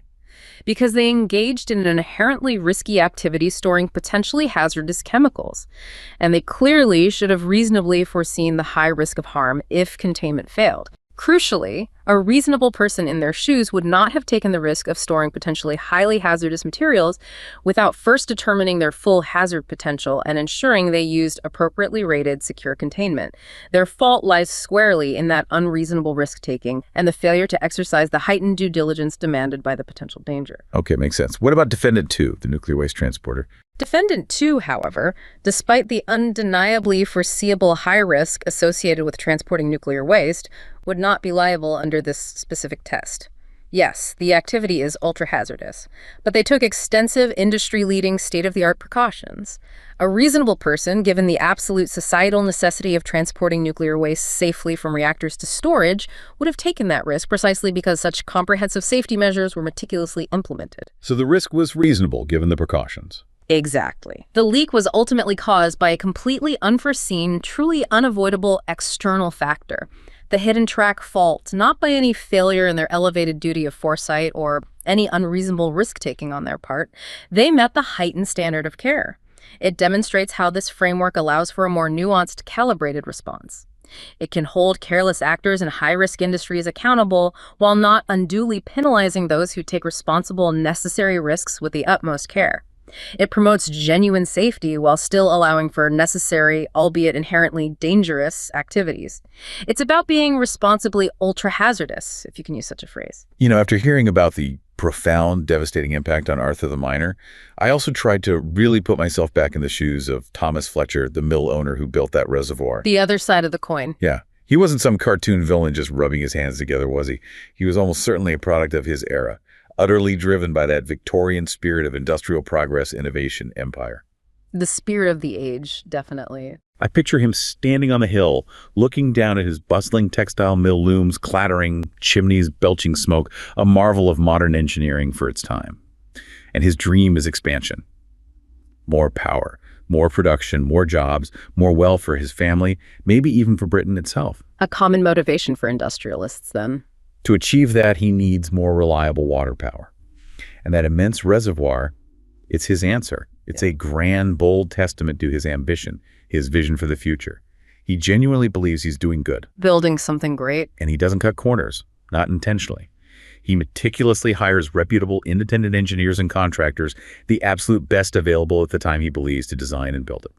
B: Because they engaged in an inherently risky activity storing potentially hazardous chemicals, and they clearly should have reasonably foreseen the high risk of harm if containment failed. Crucially, a reasonable person in their shoes would not have taken the risk of storing potentially highly hazardous materials without first determining their full hazard potential and ensuring they used appropriately rated secure containment. Their fault lies squarely in that unreasonable risk-taking and the failure to exercise the heightened due diligence demanded by the potential danger.
A: Okay, makes sense. What about Defendant 2, the nuclear waste transporter?
B: Defendant 2, however, despite the undeniably foreseeable high risk associated with transporting nuclear waste, would not be liable under this specific test. Yes, the activity is ultra-hazardous, but they took extensive industry-leading state-of-the-art precautions. A reasonable person, given the absolute societal necessity of transporting nuclear waste safely from reactors to storage, would have taken that risk precisely because such comprehensive safety measures were meticulously implemented.
A: So the risk was reasonable given the precautions.
B: Exactly. The leak was ultimately caused by a completely unforeseen, truly unavoidable external factor. The hidden track fault, not by any failure in their elevated duty of foresight or any unreasonable risk-taking on their part. They met the heightened standard of care. It demonstrates how this framework allows for a more nuanced, calibrated response. It can hold careless actors in high-risk industries accountable while not unduly penalizing those who take responsible, necessary risks with the utmost care. It promotes genuine safety while still allowing for necessary, albeit inherently dangerous, activities. It's about being responsibly ultra-hazardous, if you can use such a phrase.
A: You know, after hearing about the profound, devastating impact on Arthur the Miner, I also tried to really put myself back in the shoes of Thomas Fletcher, the mill owner who built that reservoir.
B: The other side of the coin.
A: Yeah. He wasn't some cartoon villain just rubbing his hands together, was he? He was almost certainly a product of his era. Utterly driven by that Victorian spirit of industrial progress, innovation, empire.
B: The spirit of the age, definitely.
A: I picture him standing on the hill, looking down at his bustling textile mill looms, clattering chimneys, belching smoke, a marvel of modern engineering for its time. And his dream is expansion. More power, more production, more jobs, more wealth for his family, maybe even for Britain itself.
B: A common motivation for industrialists, then.
A: To achieve that, he needs more reliable water power. And that immense reservoir, it's his answer. It's a grand, bold testament to his ambition, his vision for the future. He genuinely believes he's doing good.
B: Building something great.
A: And he doesn't cut corners, not intentionally. He meticulously hires reputable independent engineers and contractors, the absolute best available at the time he believes, to design and build it.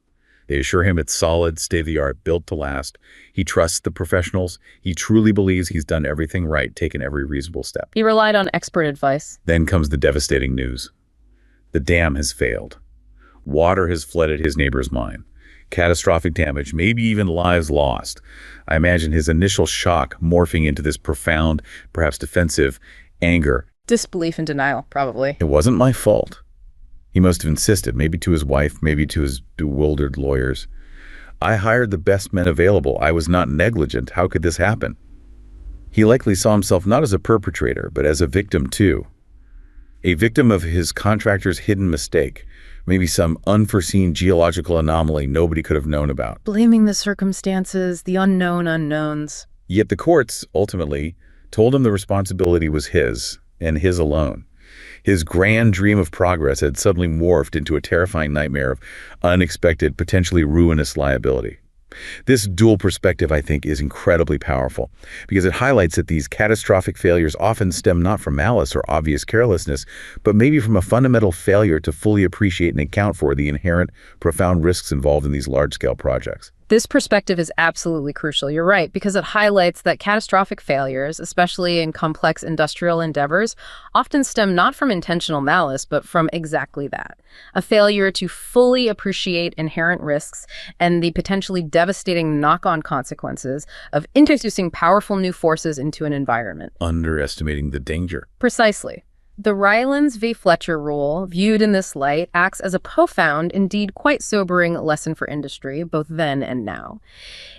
A: They assure him it's solid, state-of-the-art, built to last. He trusts the professionals. He truly believes he's done everything right, taken every reasonable step.
B: He relied on expert advice.
A: Then comes the devastating news. The dam has failed. Water has flooded his neighbor's mine. Catastrophic damage, maybe even lives lost. I imagine his initial shock morphing into this profound, perhaps defensive, anger.
B: Disbelief and denial, probably.
A: It wasn't my fault. He must have insisted, maybe to his wife, maybe to his bewildered lawyers. I hired the best men available. I was not negligent. How could this happen? He likely saw himself not as a perpetrator, but as a victim too. A victim of his contractor's hidden mistake, maybe some unforeseen geological anomaly nobody could have known about.
B: Blaming the circumstances, the unknown unknowns.
A: Yet the courts, ultimately, told him the responsibility was his, and his alone. His grand dream of progress had suddenly morphed into a terrifying nightmare of unexpected, potentially ruinous liability. This dual perspective, I think, is incredibly powerful because it highlights that these catastrophic failures often stem not from malice or obvious carelessness, but maybe from a fundamental failure to fully appreciate and account for the inherent, profound risks involved in these large-scale projects.
B: This perspective is absolutely crucial, you're right, because it highlights that catastrophic failures, especially in complex industrial endeavors, often stem not from intentional malice, but from exactly that. A failure to fully appreciate inherent risks and the potentially devastating knock-on consequences of introducing powerful new forces into an environment.
A: Underestimating the danger.
B: Precisely. The Rylands v. Fletcher rule, viewed in this light, acts as a profound, indeed quite sobering lesson for industry, both then and now.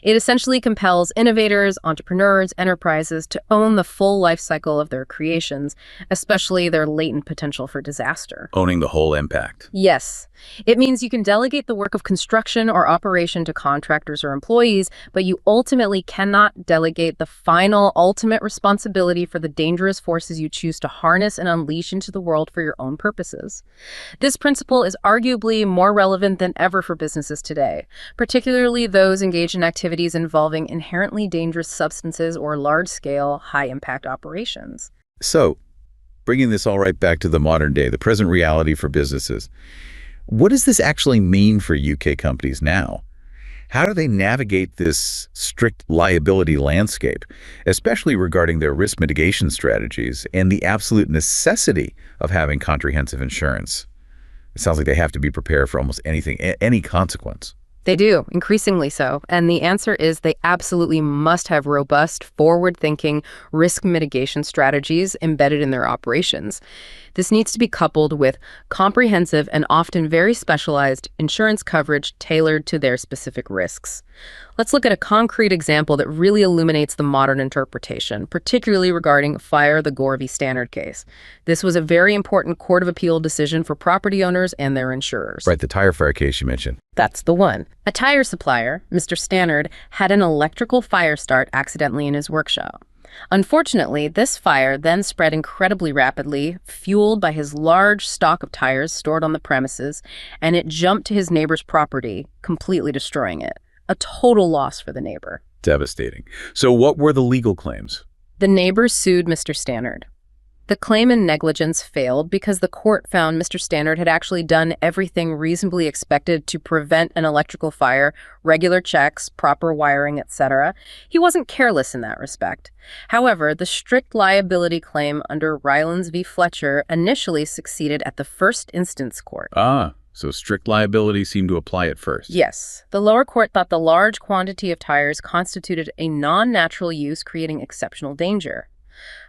B: It essentially compels innovators, entrepreneurs, enterprises to own the full life cycle of their creations, especially their latent potential for disaster.
A: Owning the whole impact.
B: Yes. It means you can delegate the work of construction or operation to contractors or employees, but you ultimately cannot delegate the final, ultimate responsibility for the dangerous forces you choose to harness and unleash into the world for your own purposes. This principle is arguably more relevant than ever for businesses today, particularly those engaged in activities involving inherently dangerous substances or large-scale, high-impact operations.
A: So, bringing this all right back to the modern day, the present reality for businesses, what does this actually mean for UK companies now? How do they navigate this strict liability landscape, especially regarding their risk mitigation strategies and the absolute necessity of having comprehensive insurance? It sounds like they have to be prepared for almost anything, any consequence.
B: They do, increasingly so. And the answer is they absolutely must have robust, forward-thinking risk mitigation strategies embedded in their operations. This needs to be coupled with comprehensive and often very specialized insurance coverage tailored to their specific risks. Let's look at a concrete example that really illuminates the modern interpretation, particularly regarding Fire the Gore v. Standard case. This was a very important Court of Appeal decision for property owners and their insurers.
A: Right, the tire fire case you mentioned.
B: That's the one. A tire supplier, Mr. Stannard, had an electrical fire start accidentally in his workshop. Unfortunately, this fire then spread incredibly rapidly, fueled by his large stock of tires stored on the premises, and it jumped to his neighbor's property, completely destroying it. A total loss for the neighbor.
A: Devastating. So what were the legal claims?
B: The neighbor sued Mr. Stannard. The claim in negligence failed because the court found Mr. Stannard had actually done everything reasonably expected to prevent an electrical fire, regular checks, proper wiring, etc. He wasn't careless in that respect. However, the strict liability claim under Rylands v. Fletcher initially succeeded at the first instance court.
A: So strict liability seemed to apply at first.
B: Yes. The lower court thought the large quantity of tires constituted a non-natural use, creating exceptional danger.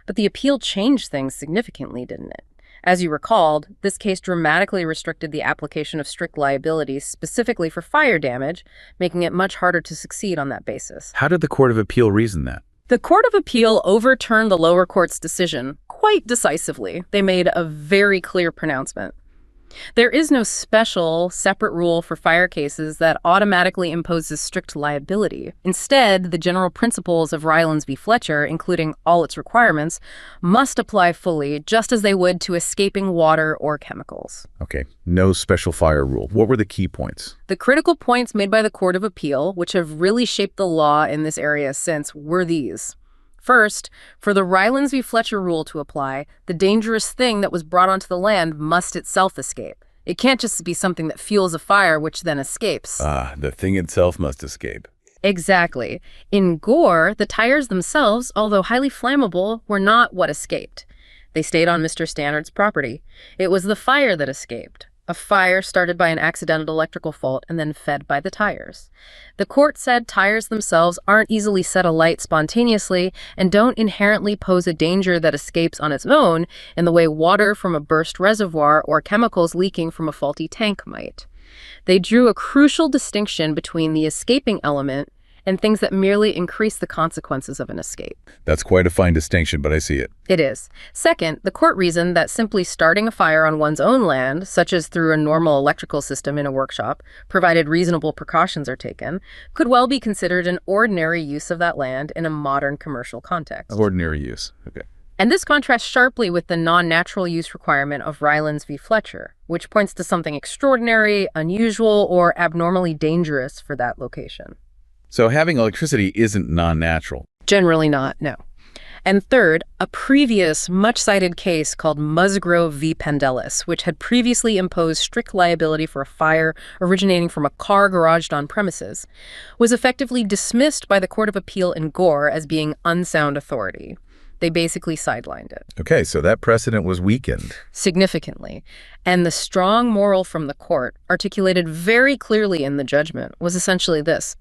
B: But the appeal changed things significantly, didn't it? As you recalled, this case dramatically restricted the application of strict liability specifically for fire damage, making it much harder to succeed on that basis.
A: How did the Court of Appeal reason that?
B: The Court of Appeal overturned the lower court's decision quite decisively. They made a very clear pronouncement. There is no special, separate rule for fire cases that automatically imposes strict liability. Instead, the general principles of Rylands v. Fletcher, including all its requirements, must apply fully, just as they would to escaping water or chemicals.
A: Okay, no special fire rule. What were the key points?
B: The critical points made by the Court of Appeal, which have really shaped the law in this area since, were these. First, for the Rylands v. Fletcher rule to apply, the dangerous thing that was brought onto the land must itself escape. It can't just be something that fuels a fire which then escapes.
A: The thing itself must escape.
B: Exactly. In Gore, the tires themselves, although highly flammable, were not what escaped. They stayed on Mr. Stannard's property. It was the fire that escaped. A fire started by an accidental electrical fault and then fed by the tires. The court said tires themselves aren't easily set alight spontaneously and don't inherently pose a danger that escapes on its own in the way water from a burst reservoir or chemicals leaking from a faulty tank might. They drew a crucial distinction between the escaping element and things that merely increase the consequences of an escape.
A: That's quite a fine distinction, but I see it.
B: It is. Second, the court reasoned that simply starting a fire on one's own land, such as through a normal electrical system in a workshop, provided reasonable precautions are taken, could well be considered an ordinary use of that land in a modern commercial context.
A: Ordinary use. Okay.
B: And this contrasts sharply with the non-natural use requirement of Rylands v. Fletcher, which points to something extraordinary, unusual, or abnormally dangerous for that location.
A: So having electricity isn't non-natural.
B: Generally not, no. And third, a previous, much-cited case called Musgrove v. Pendellis, which had previously imposed strict liability for a fire originating from a car garaged on premises, was effectively dismissed by the Court of Appeal in Gore as being unsound authority. They basically sidelined it.
A: Okay, so that precedent was weakened.
B: Significantly. And the strong moral from the court, articulated very clearly in the judgment, was essentially this.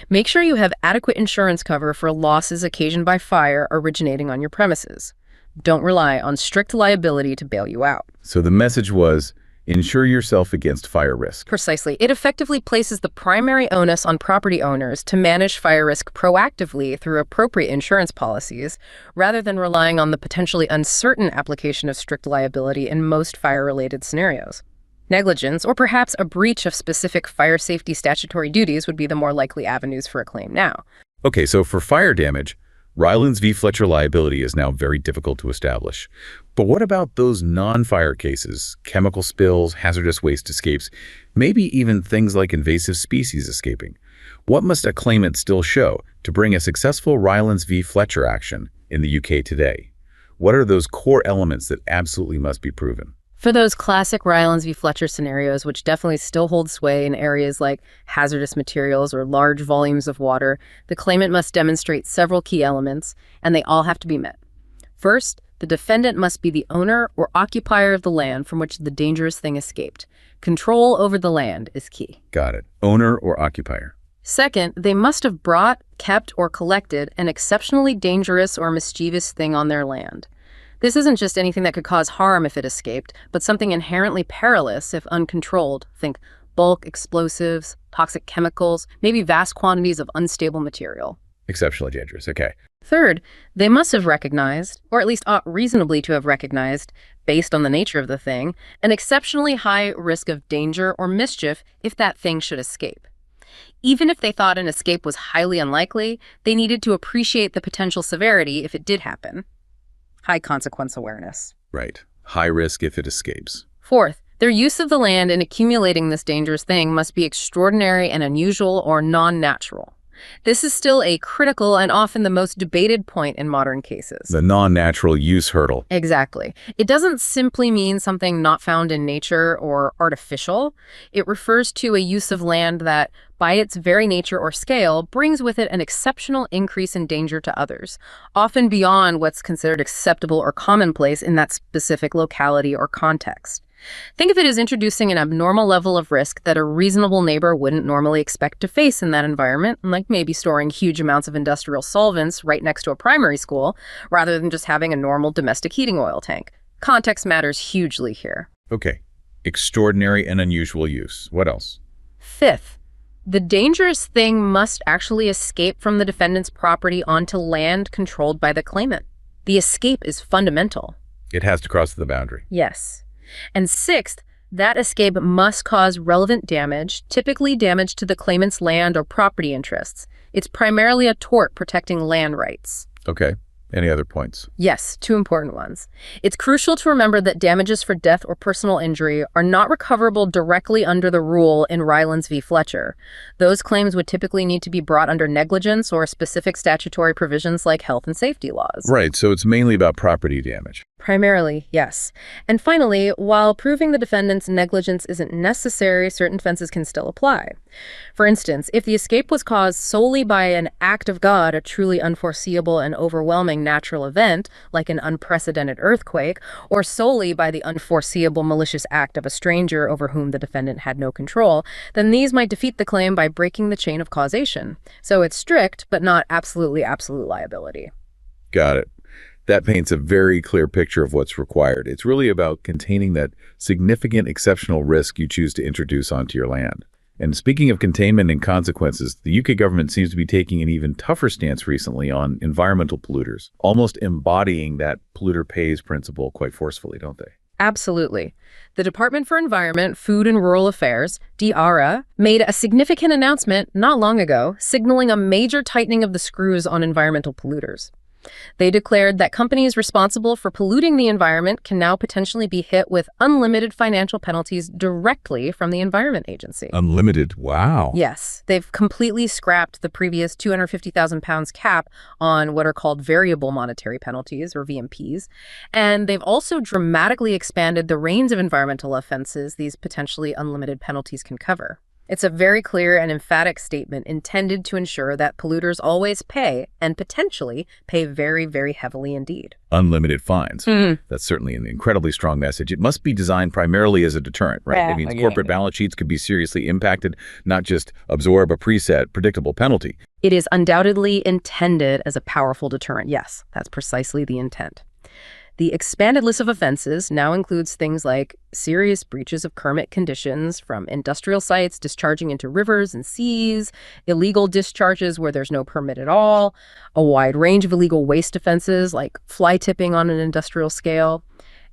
B: Make sure you have adequate insurance cover for losses occasioned by fire originating on your premises. Don't rely on strict liability to bail you out.
A: So the message was, insure yourself against fire risk.
B: Precisely. It effectively places the primary onus on property owners to manage fire risk proactively through appropriate insurance policies, rather than relying on the potentially uncertain application of strict liability in most fire-related scenarios. Negligence, or perhaps a breach of specific fire safety statutory duties, would be the more likely avenues for a claim now.
A: Okay, so for fire damage, Rylands v. Fletcher liability is now very difficult to establish. But what about those non-fire cases, chemical spills, hazardous waste escapes, maybe even things like invasive species escaping? What must a claimant still show to bring a successful Rylands v. Fletcher action in the UK today? What are those core elements that absolutely must be proven?
B: For those classic Rylands v. Fletcher scenarios, which definitely still hold sway in areas like hazardous materials or large volumes of water, the claimant must demonstrate several key elements, and they all have to be met. First, the defendant must be the owner or occupier of the land from which the dangerous thing escaped. Control over the land is key.
A: Got it. Owner or occupier.
B: Second, they must have brought, kept, or collected an exceptionally dangerous or mischievous thing on their land. This isn't just anything that could cause harm if it escaped, but something inherently perilous if uncontrolled. Think bulk explosives, toxic chemicals, maybe vast quantities of unstable material.
A: Exceptionally dangerous, okay.
B: Third, they must have recognized, or at least ought reasonably to have recognized, based on the nature of the thing, an exceptionally high risk of danger or mischief if that thing should escape. Even if they thought an escape was highly unlikely, they needed to appreciate the potential severity if it did happen. High consequence awareness.
A: Right. High risk if it escapes.
B: Fourth, their use of the land in accumulating this dangerous thing must be extraordinary and unusual or non-natural. This is still a critical and often the most debated point in modern cases.
A: The non-natural use hurdle.
B: Exactly. It doesn't simply mean something not found in nature or artificial. It refers to a use of land that, by its very nature or scale, brings with it an exceptional increase in danger to others, often beyond what's considered acceptable or commonplace in that specific locality or context. Think of it as introducing an abnormal level of risk that a reasonable neighbor wouldn't normally expect to face in that environment, like maybe storing huge amounts of industrial solvents right next to a primary school, rather than just having a normal domestic heating oil tank. Context matters hugely here.
A: Okay. Extraordinary and unusual use. What else?
B: Fifth, the dangerous thing must actually escape from the defendant's property onto land controlled by the claimant. The escape is fundamental.
A: It has to cross the boundary.
B: Yes. And sixth, that escape must cause relevant damage, typically damage to the claimant's land or property interests. It's primarily a tort protecting land rights.
A: Okay. Any other points?
B: Yes, two important ones. It's crucial to remember that damages for death or personal injury are not recoverable directly under the rule in Rylands v. Fletcher. Those claims would typically need to be brought under negligence or specific statutory provisions like health and safety laws.
A: Right, so it's mainly about property damage.
B: Primarily, yes. And finally, while proving the defendant's negligence isn't necessary, certain defenses can still apply. For instance, if the escape was caused solely by an act of God, a truly unforeseeable and overwhelming natural event, like an unprecedented earthquake, or solely by the unforeseeable malicious act of a stranger over whom the defendant had no control, then these might defeat the claim by breaking the chain of causation. So it's strict, but not absolute liability.
A: Got it. That paints a very clear picture of what's required. It's really about containing that significant exceptional risk you choose to introduce onto your land. And speaking of containment and consequences, the UK government seems to be taking an even tougher stance recently on environmental polluters, almost embodying that polluter pays principle quite forcefully, don't they?
B: Absolutely. The Department for Environment, Food and Rural Affairs, DARA, made a significant announcement not long ago, signaling a major tightening of the screws on environmental polluters. They declared that companies responsible for polluting the environment can now potentially be hit with unlimited financial penalties directly from the Environment Agency.
A: Unlimited? Wow.
B: Yes, they've completely scrapped the previous £250,000 cap on what are called variable monetary penalties, or VMPs, and they've also dramatically expanded the range of environmental offenses these potentially unlimited penalties can cover. It's a very clear and emphatic statement intended to ensure that polluters always pay, and potentially pay very, very heavily indeed.
A: Unlimited fines. That's certainly an incredibly strong message. It must be designed primarily as a deterrent, right? It means corporate balance sheets could be seriously impacted, not just absorb a preset, predictable penalty.
B: It is undoubtedly intended as a powerful deterrent. Yes, that's precisely the intent. The expanded list of offenses now includes things like serious breaches of permit conditions from industrial sites discharging into rivers and seas, illegal discharges where there's no permit at all, a wide range of illegal waste offenses like fly tipping on an industrial scale,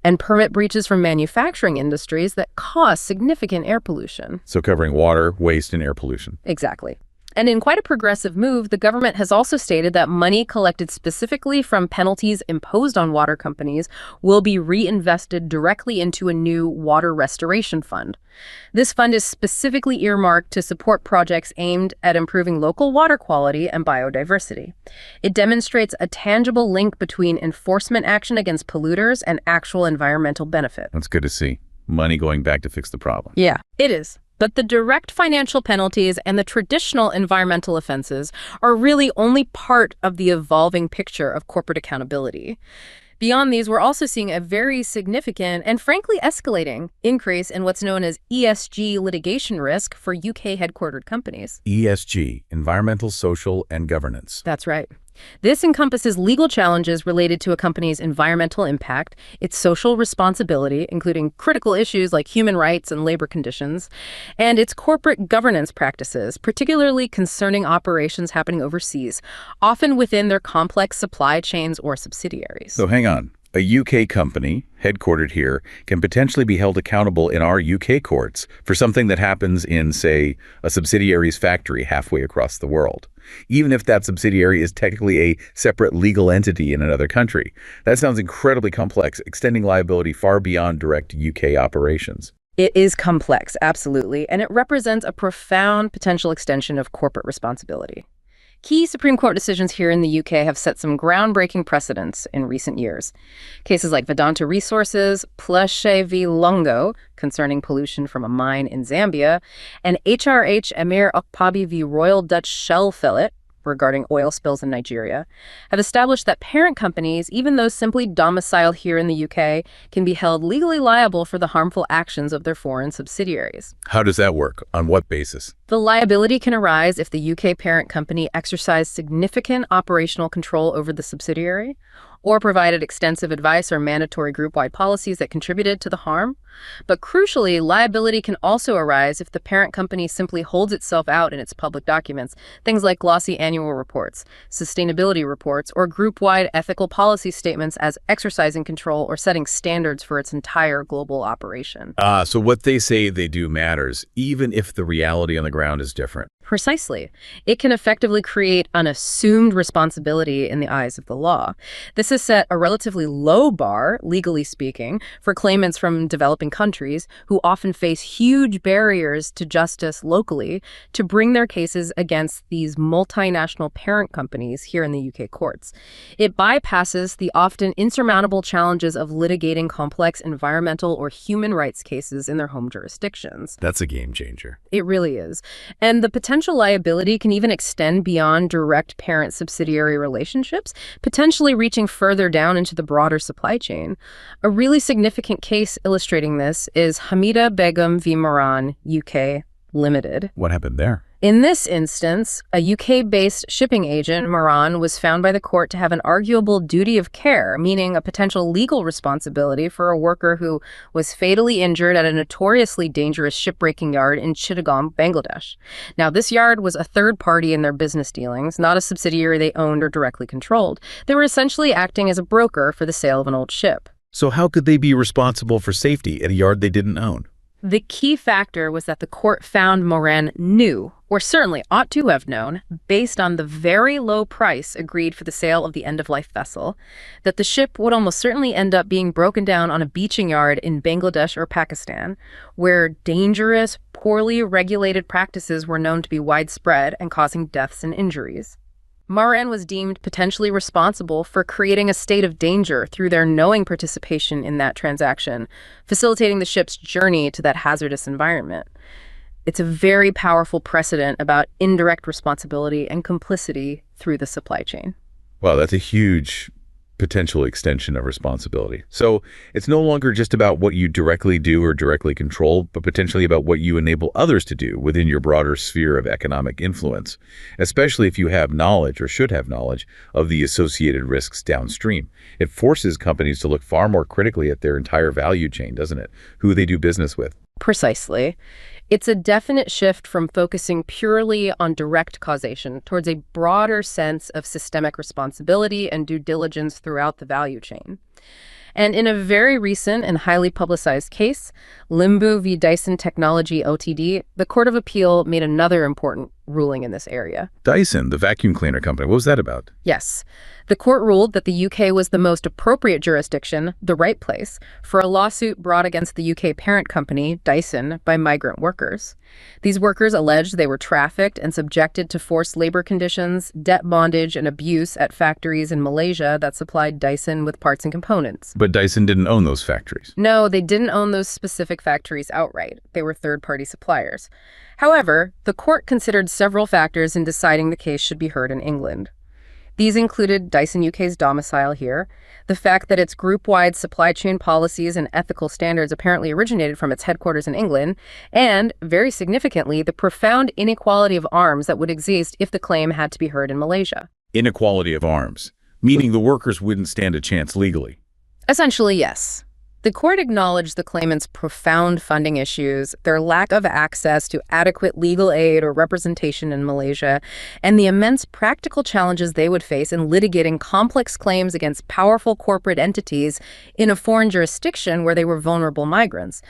B: and permit breaches from manufacturing industries that cause significant air pollution.
A: So covering water, waste, and air pollution.
B: Exactly. And in quite a progressive move, the government has also stated that money collected specifically from penalties imposed on water companies will be reinvested directly into a new water restoration fund. This fund is specifically earmarked to support projects aimed at improving local water quality and biodiversity. It demonstrates a tangible link between enforcement action against polluters and actual environmental benefit.
A: That's good to see. Money going back to fix the problem.
B: Yeah, it is. But the direct financial penalties and the traditional environmental offenses are really only part of the evolving picture of corporate accountability. Beyond these, we're also seeing a very significant and frankly escalating increase in what's known as ESG litigation risk for UK-headquartered companies.
A: ESG, environmental, social, and governance.
B: That's right. This encompasses legal challenges related to a company's environmental impact, its social responsibility, including critical issues like human rights and labor conditions, and its corporate governance practices, particularly concerning operations happening overseas, often within their complex supply chains or subsidiaries.
A: So hang on. A UK company, headquartered here, can potentially be held accountable in our UK courts for something that happens in, say, a subsidiary's factory halfway across the world, even if that subsidiary is technically a separate legal entity in another country. That sounds incredibly complex, extending liability far beyond direct UK operations.
B: It is complex, absolutely, and it represents a profound potential extension of corporate responsibility. Key Supreme Court decisions here in the UK have set some groundbreaking precedents in recent years. Cases like Vedanta Resources, Fletcher v. Lungo, concerning pollution from a mine in Zambia, and HRH Emir Okpabi v. Royal Dutch Shell Fillet, regarding oil spills in Nigeria, have established that parent companies, even those simply domiciled here in the UK, can be held legally liable for the harmful actions of their foreign subsidiaries.
A: How does that work? On what basis?
B: The liability can arise if the UK parent company exercised significant operational control over the subsidiary, or provided extensive advice or mandatory group-wide policies that contributed to the harm. But crucially, liability can also arise if the parent company simply holds itself out in its public documents, things like glossy annual reports, sustainability reports, or group-wide ethical policy statements as exercising control or setting standards for its entire global operation.
A: So what they say they do matters, even if the reality on the ground is different.
B: Precisely. It can effectively create an assumed responsibility in the eyes of the law. This has set a relatively low bar, legally speaking, for claimants from developing countries who often face huge barriers to justice locally to bring their cases against these multinational parent companies here in the UK courts. It bypasses the often insurmountable challenges of litigating complex environmental or human rights cases in their home jurisdictions.
A: That's a game changer.
B: It really is. And the potential liability can even extend beyond direct parent-subsidiary relationships, potentially reaching further down into the broader supply chain. A really significant case illustrating this is Hamida Begum v. Moran, UK Limited.
A: What happened there?
B: In this instance, a UK-based shipping agent, Moran, was found by the court to have an arguable duty of care, meaning a potential legal responsibility for a worker who was fatally injured at a notoriously dangerous shipbreaking yard in Chittagong, Bangladesh. Now, this yard was a third party in their business dealings, not a subsidiary they owned or directly controlled. They were essentially acting as a broker for the sale of an old ship.
A: So how could they be responsible for safety at a yard they didn't own?
B: The key factor was that the court found Moran knew, or certainly ought to have known, based on the very low price agreed for the sale of the end-of-life vessel, that the ship would almost certainly end up being broken down on a beaching yard in Bangladesh or Pakistan, where dangerous, poorly regulated practices were known to be widespread and causing deaths and injuries. Moran was deemed potentially responsible for creating a state of danger through their knowing participation in that transaction, facilitating the ship's journey to that hazardous environment. It's a very powerful precedent about indirect responsibility and complicity through the supply chain.
A: Wow, that's a huge potential extension of responsibility. So it's no longer just about what you directly do or directly control, but potentially about what you enable others to do within your broader sphere of economic influence, especially if you have knowledge or should have knowledge of the associated risks downstream. It forces companies to look far more critically at their entire value chain, doesn't it? Who they do business with.
B: Precisely. It's a definite shift from focusing purely on direct causation towards a broader sense of systemic responsibility and due diligence throughout the value chain. And in a very recent and highly publicized case, Limbu v. Dyson Technology Ltd., the Court of Appeal made another important ruling in this area.
A: Dyson, the vacuum cleaner company, what was that about?
B: Yes. The court ruled that the UK was the most appropriate jurisdiction, the right place, for a lawsuit brought against the UK parent company, Dyson, by migrant workers. These workers alleged they were trafficked and subjected to forced labor conditions, debt bondage, and abuse at factories in Malaysia that supplied Dyson with parts and components.
A: But Dyson didn't own those factories.
B: No, they didn't own those specific factories outright. They were third-party suppliers. However, the court considered several factors in deciding the case should be heard in England. These included Dyson UK's domicile here, the fact that its group-wide supply chain policies and ethical standards apparently originated from its headquarters in England, and, very significantly, the profound inequality of arms that would exist if the claim had to be heard in Malaysia.
A: Inequality of arms, meaning the workers wouldn't stand a chance legally.
B: Essentially, yes. The court acknowledged the claimants' profound funding issues, their lack of access to adequate legal aid or representation in Malaysia, and the immense practical challenges they would face in litigating complex claims against powerful corporate entities in a foreign jurisdiction where they were vulnerable migrants.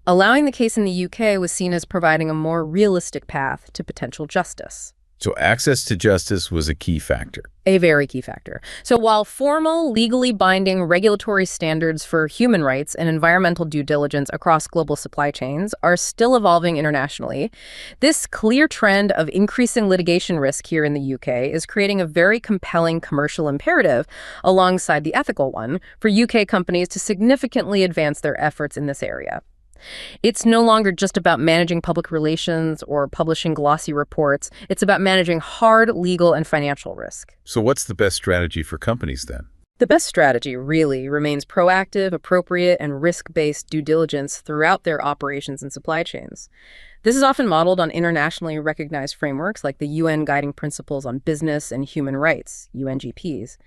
B: Allowing the case in the UK was seen as providing a more realistic path to potential justice.
A: So access to justice was a key factor.
B: A very key factor. So while formal, legally binding regulatory standards for human rights and environmental due diligence across global supply chains are still evolving internationally, this clear trend of increasing litigation risk here in the UK is creating a very compelling commercial imperative alongside the ethical one for UK companies to significantly advance their efforts in this area. It's no longer just about managing public relations or publishing glossy reports. It's about managing hard legal and financial risk.
A: So what's the best strategy for companies then?
B: The best strategy really remains proactive, appropriate, and risk-based due diligence throughout their operations and supply chains. This is often modeled on internationally recognized frameworks like the UN Guiding Principles on Business and Human Rights, UNGPs.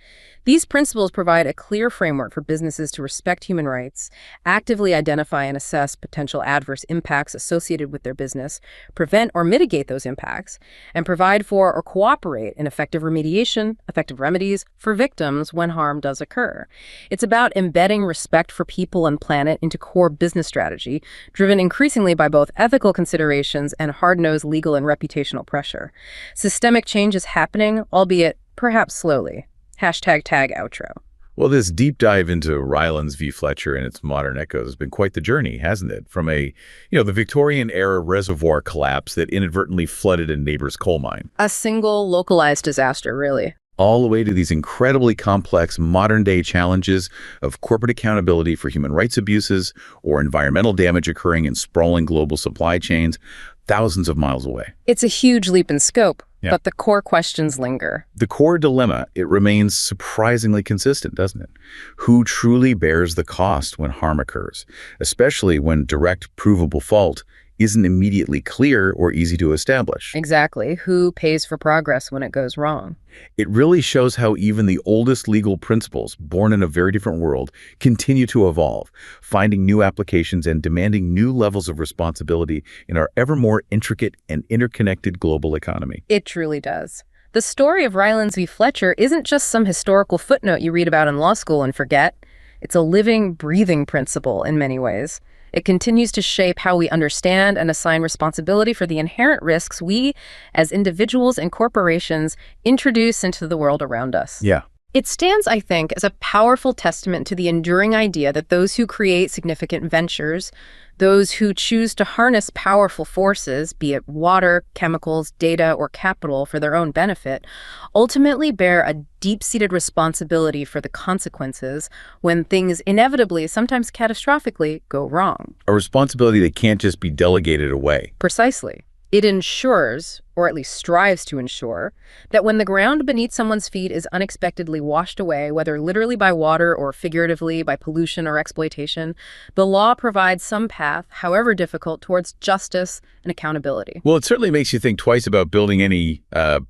B: These principles provide a clear framework for businesses to respect human rights, actively identify and assess potential adverse impacts associated with their business, prevent or mitigate those impacts, and provide for or cooperate in effective remediation, effective remedies for victims when harm does occur. It's about embedding respect for people and planet into core business strategy, driven increasingly by both ethical considerations and hard-nosed legal and reputational pressure. Systemic change is happening, albeit perhaps slowly. #tag outro.
A: Well, this deep dive into Rylands v. Fletcher and its modern echoes has been quite the journey, hasn't it? From the Victorian-era reservoir collapse that inadvertently flooded a neighbor's coal mine.
B: A single localized disaster, really.
A: All the way to these incredibly complex modern-day challenges of corporate accountability for human rights abuses or environmental damage occurring in sprawling global supply chains thousands of miles away.
B: It's a huge leap in scope, but the core questions linger.
A: The core dilemma, it remains surprisingly consistent, doesn't it? Who truly bears the cost when harm occurs, especially when direct, provable fault isn't immediately clear or easy to establish?
B: Exactly. Who pays for progress when it goes wrong?
A: It really shows how even the oldest legal principles, born in a very different world, continue to evolve, finding new applications and demanding new levels of responsibility in our ever more intricate and interconnected global economy.
B: It truly does. The story of Rylands v. Fletcher isn't just some historical footnote you read about in law school and forget. It's a living, breathing principle in many ways. It continues to shape how we understand and assign responsibility for the inherent risks we, as individuals and corporations, introduce into the world around us.
A: Yeah.
B: It stands, I think, as a powerful testament to the enduring idea that those who create significant ventures, those who choose to harness powerful forces, be it water, chemicals, data, or capital for their own benefit, ultimately bear a deep-seated responsibility for the consequences when things inevitably, sometimes catastrophically, go wrong.
A: A responsibility that can't just be delegated away.
B: Precisely. It ensures, or at least strives to ensure, that when the ground beneath someone's feet is unexpectedly washed away, whether literally by water or figuratively by pollution or exploitation, the law provides some path, however difficult, towards justice and accountability.
A: Well, it certainly makes you think twice about building any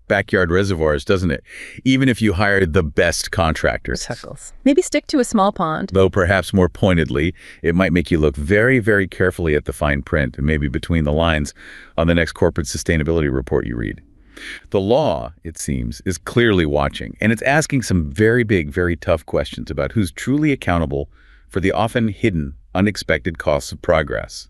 A: backyard reservoirs, doesn't it? Even if you hired the best contractors.
B: Chuckles. Maybe stick to a small pond.
A: Though perhaps more pointedly, it might make you look very, very carefully at the fine print and maybe between the lines on the next corporate sustainability report you read. The law, it seems, is clearly watching, and it's asking some very big, very tough questions about who's truly accountable for the often hidden, unexpected costs of progress.